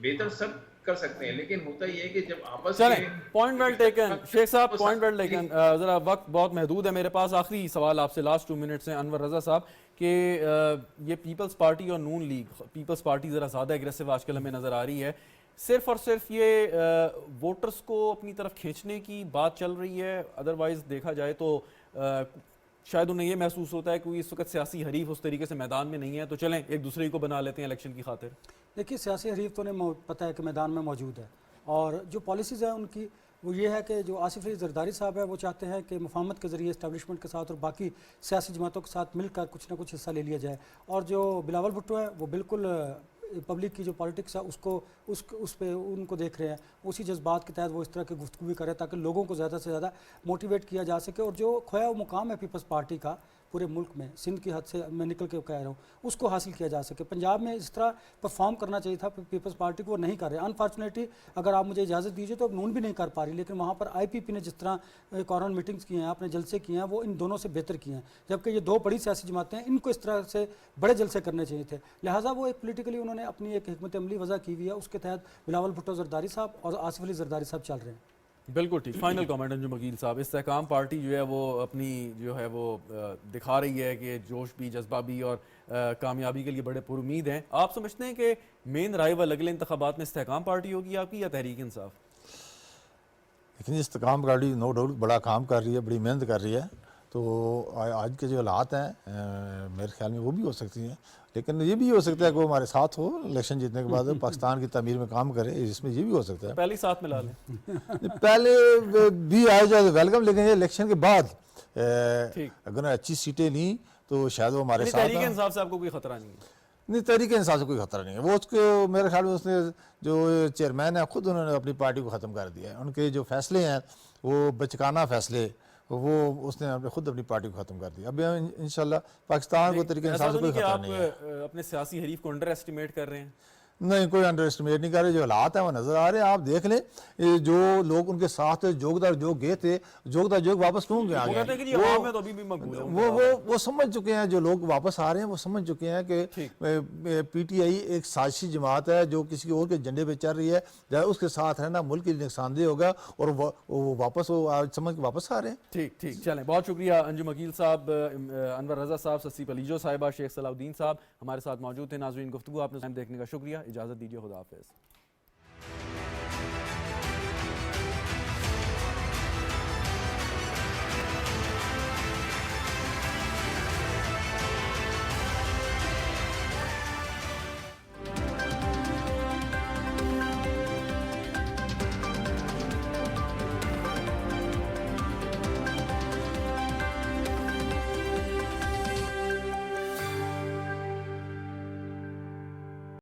Speaker 3: बेहतर सब कर सकते हैं। लेकिन होता ये है कि जब आपस में
Speaker 1: पॉइंट वेल टेकन शेख साहब, पॉइंट वेल टेकन। ज़रा वक्त बहुत महदूद है मेरे पास, आखिरी सवाल आपसे, लास्ट 2 मिनट्स हैं अनवर रज़ा साहब, कि ये पीपल्स पार्टी और नून लीग, पीपल्स पार्टी ज़रा ज़्यादा एग्रेसिव आजकल हमें नज़र आ रही है, सिर्फ और सिर्फ ये वोटर्स को अपनी तरफ खींचने की बात चल रही है? अदरवाइज़ देखा जाए तो शायद उन्हें ये महसूस होता है कि इस वक्त सियासी हरीफ उस तरीके से मैदान में नहीं है, तो चलें एक दूसरे को बना लेते हैं इलेक्शन की खातिर।
Speaker 4: देखिए, सियासी हरीफ तो उन्हें पता है कि मैदान में मौजूद है, और जो पॉलिसीज़ हैं उनकी वो ये है कि जो आसिफ अली जरदारी साहब है वो चाहते हैं कि मुफाहमत के ज़रिए इस्टेब्लिशमेंट के साथ और बाकी सियासी जमातों के साथ मिलकर कुछ ना कुछ हिस्सा ले लिया जाए। और जो बिलावल भुट्टो है वो बिल्कुल पब्लिक की जो पॉलिटिक्स है उसको उस पे उनको देख रहे हैं, उसी जज्बात के तहत वो इस तरह की गुफ्तगू भी करें ताकि लोगों को ज़्यादा से ज़्यादा मोटिवेट किया जा सके। और जो खोया हुआ मुकाम है पीपल्स पार्टी का पूरे मुल्क में, सिंध की हद से मैं निकल के कह रहा हूँ, उसको हासिल किया जा सके। पंजाब में इस तरह परफॉर्म करना चाहिए था पीपल्स पार्टी को, वो नहीं कर रहे। अनफॉर्चुनेटली अगर आप मुझे इजाज़त दीजिए तो नून भी नहीं कर पा रही, लेकिन वहाँ पर IPP ने जिस तरह कॉर्नर मीटिंग्स की हैं, आपने जलसे किए हैं, वो इन दोनों से बेहतर किए हैं। जबकि ये 2 बड़ी सियासी जमातें हैं, इनको इस तरह से बड़े जलसे करने चाहिए थे। लिहाजा वो एक पोलिटिकली उन्होंने अपनी एक हिकमत अमली वज़ा की हुई है, उसके तहत बिलावल भुट्टो जरदारी साहब और आसिफ अली जरदारी साहब चल रहे हैं।
Speaker 1: बिल्कुल ठीक। फाइनल कमेंट अंजुम वकील साहब, इस्तेहकाम पार्टी जो है वो अपनी जो है वो दिखा रही है कि जोश भी, जज्बा भी और कामयाबी के लिए बड़े पुरुमीद हैं। आप समझते हैं कि मेन राइवल अगले इंतखाबात में इस्तेहकाम पार्टी होगी आपकी या तहरीक इंसाफ?
Speaker 2: लेकिन इस्तेहकाम पार्टी नो डाउट बड़ा काम कर रही है, बड़ी मेहनत कर रही है, तो आज के जो हालात हैं मेरे ख्याल में वो भी हो सकती हैं। लेकिन ये भी हो सकता है कि वो हमारे साथ हो इलेक्शन जीतने के बाद पाकिस्तान की तमीर में काम करे, इसमें ये भी हो सकता है।
Speaker 1: पहले साथ मिला लें
Speaker 2: पहले भी आए जाए वेलकम, लेकिन ये इलेक्शन के बाद अगर अच्छी सीटें ली तो शायद वो हमारे साथ।
Speaker 1: तहरीक इंसाफ से आपको कोई खतरा नहीं है?
Speaker 2: नहीं, तहरीक इंसाफ से कोई खतरा नहीं है। वो उसके मेरे ख्याल में उसने जो चेयरमैन है खुद उन्होंने अपनी पार्टी को ख़त्म कर दिया है। उनके जो फैसले हैं वो बचकाना फैसले, वो उसने खुद अपनी पार्टी को ख़त्म कर दिया। अब इंशाल्लाह पाकिस्तान को तरीके इंसाफ से कोई खतरा नहीं है।
Speaker 1: अपने सियासी हरीफ को अंडर एस्टिमेट कर रहे हैं?
Speaker 2: नहीं, कोई अंडर एस्टिमेट नहीं कर रहे। जो हालात हैं वो नज़र आ रहे हैं, आप देख लें। जो लोग उनके साथ जोगदार जोग गए थे, जोगदार जोग वापस क्यों गए? वो समझ चुके हैं, जो लोग वापस आ रहे हैं वो समझ चुके हैं कि PTI एक साजिशी जमात है जो किसी और के झंडे पे चल रही है, जब उसके साथ रहना मुल्क के लिए नुकसानदेह होगा, और वो वापस समझ के वापस आ रहे हैं।
Speaker 1: ठीक ठीक, चलें, बहुत शुक्रिया अंजुम वकील साहब, अनवर रज़ा साहब, ससी पलीजो साहिबा, शेख सलाउद्दीन साहब हमारे साथ मौजूद थे। नाज़रीन, गुफ्तगू आपने देखने का शुक्रिया, इजाज़त दीजिए, खुदा हाफ़िज़।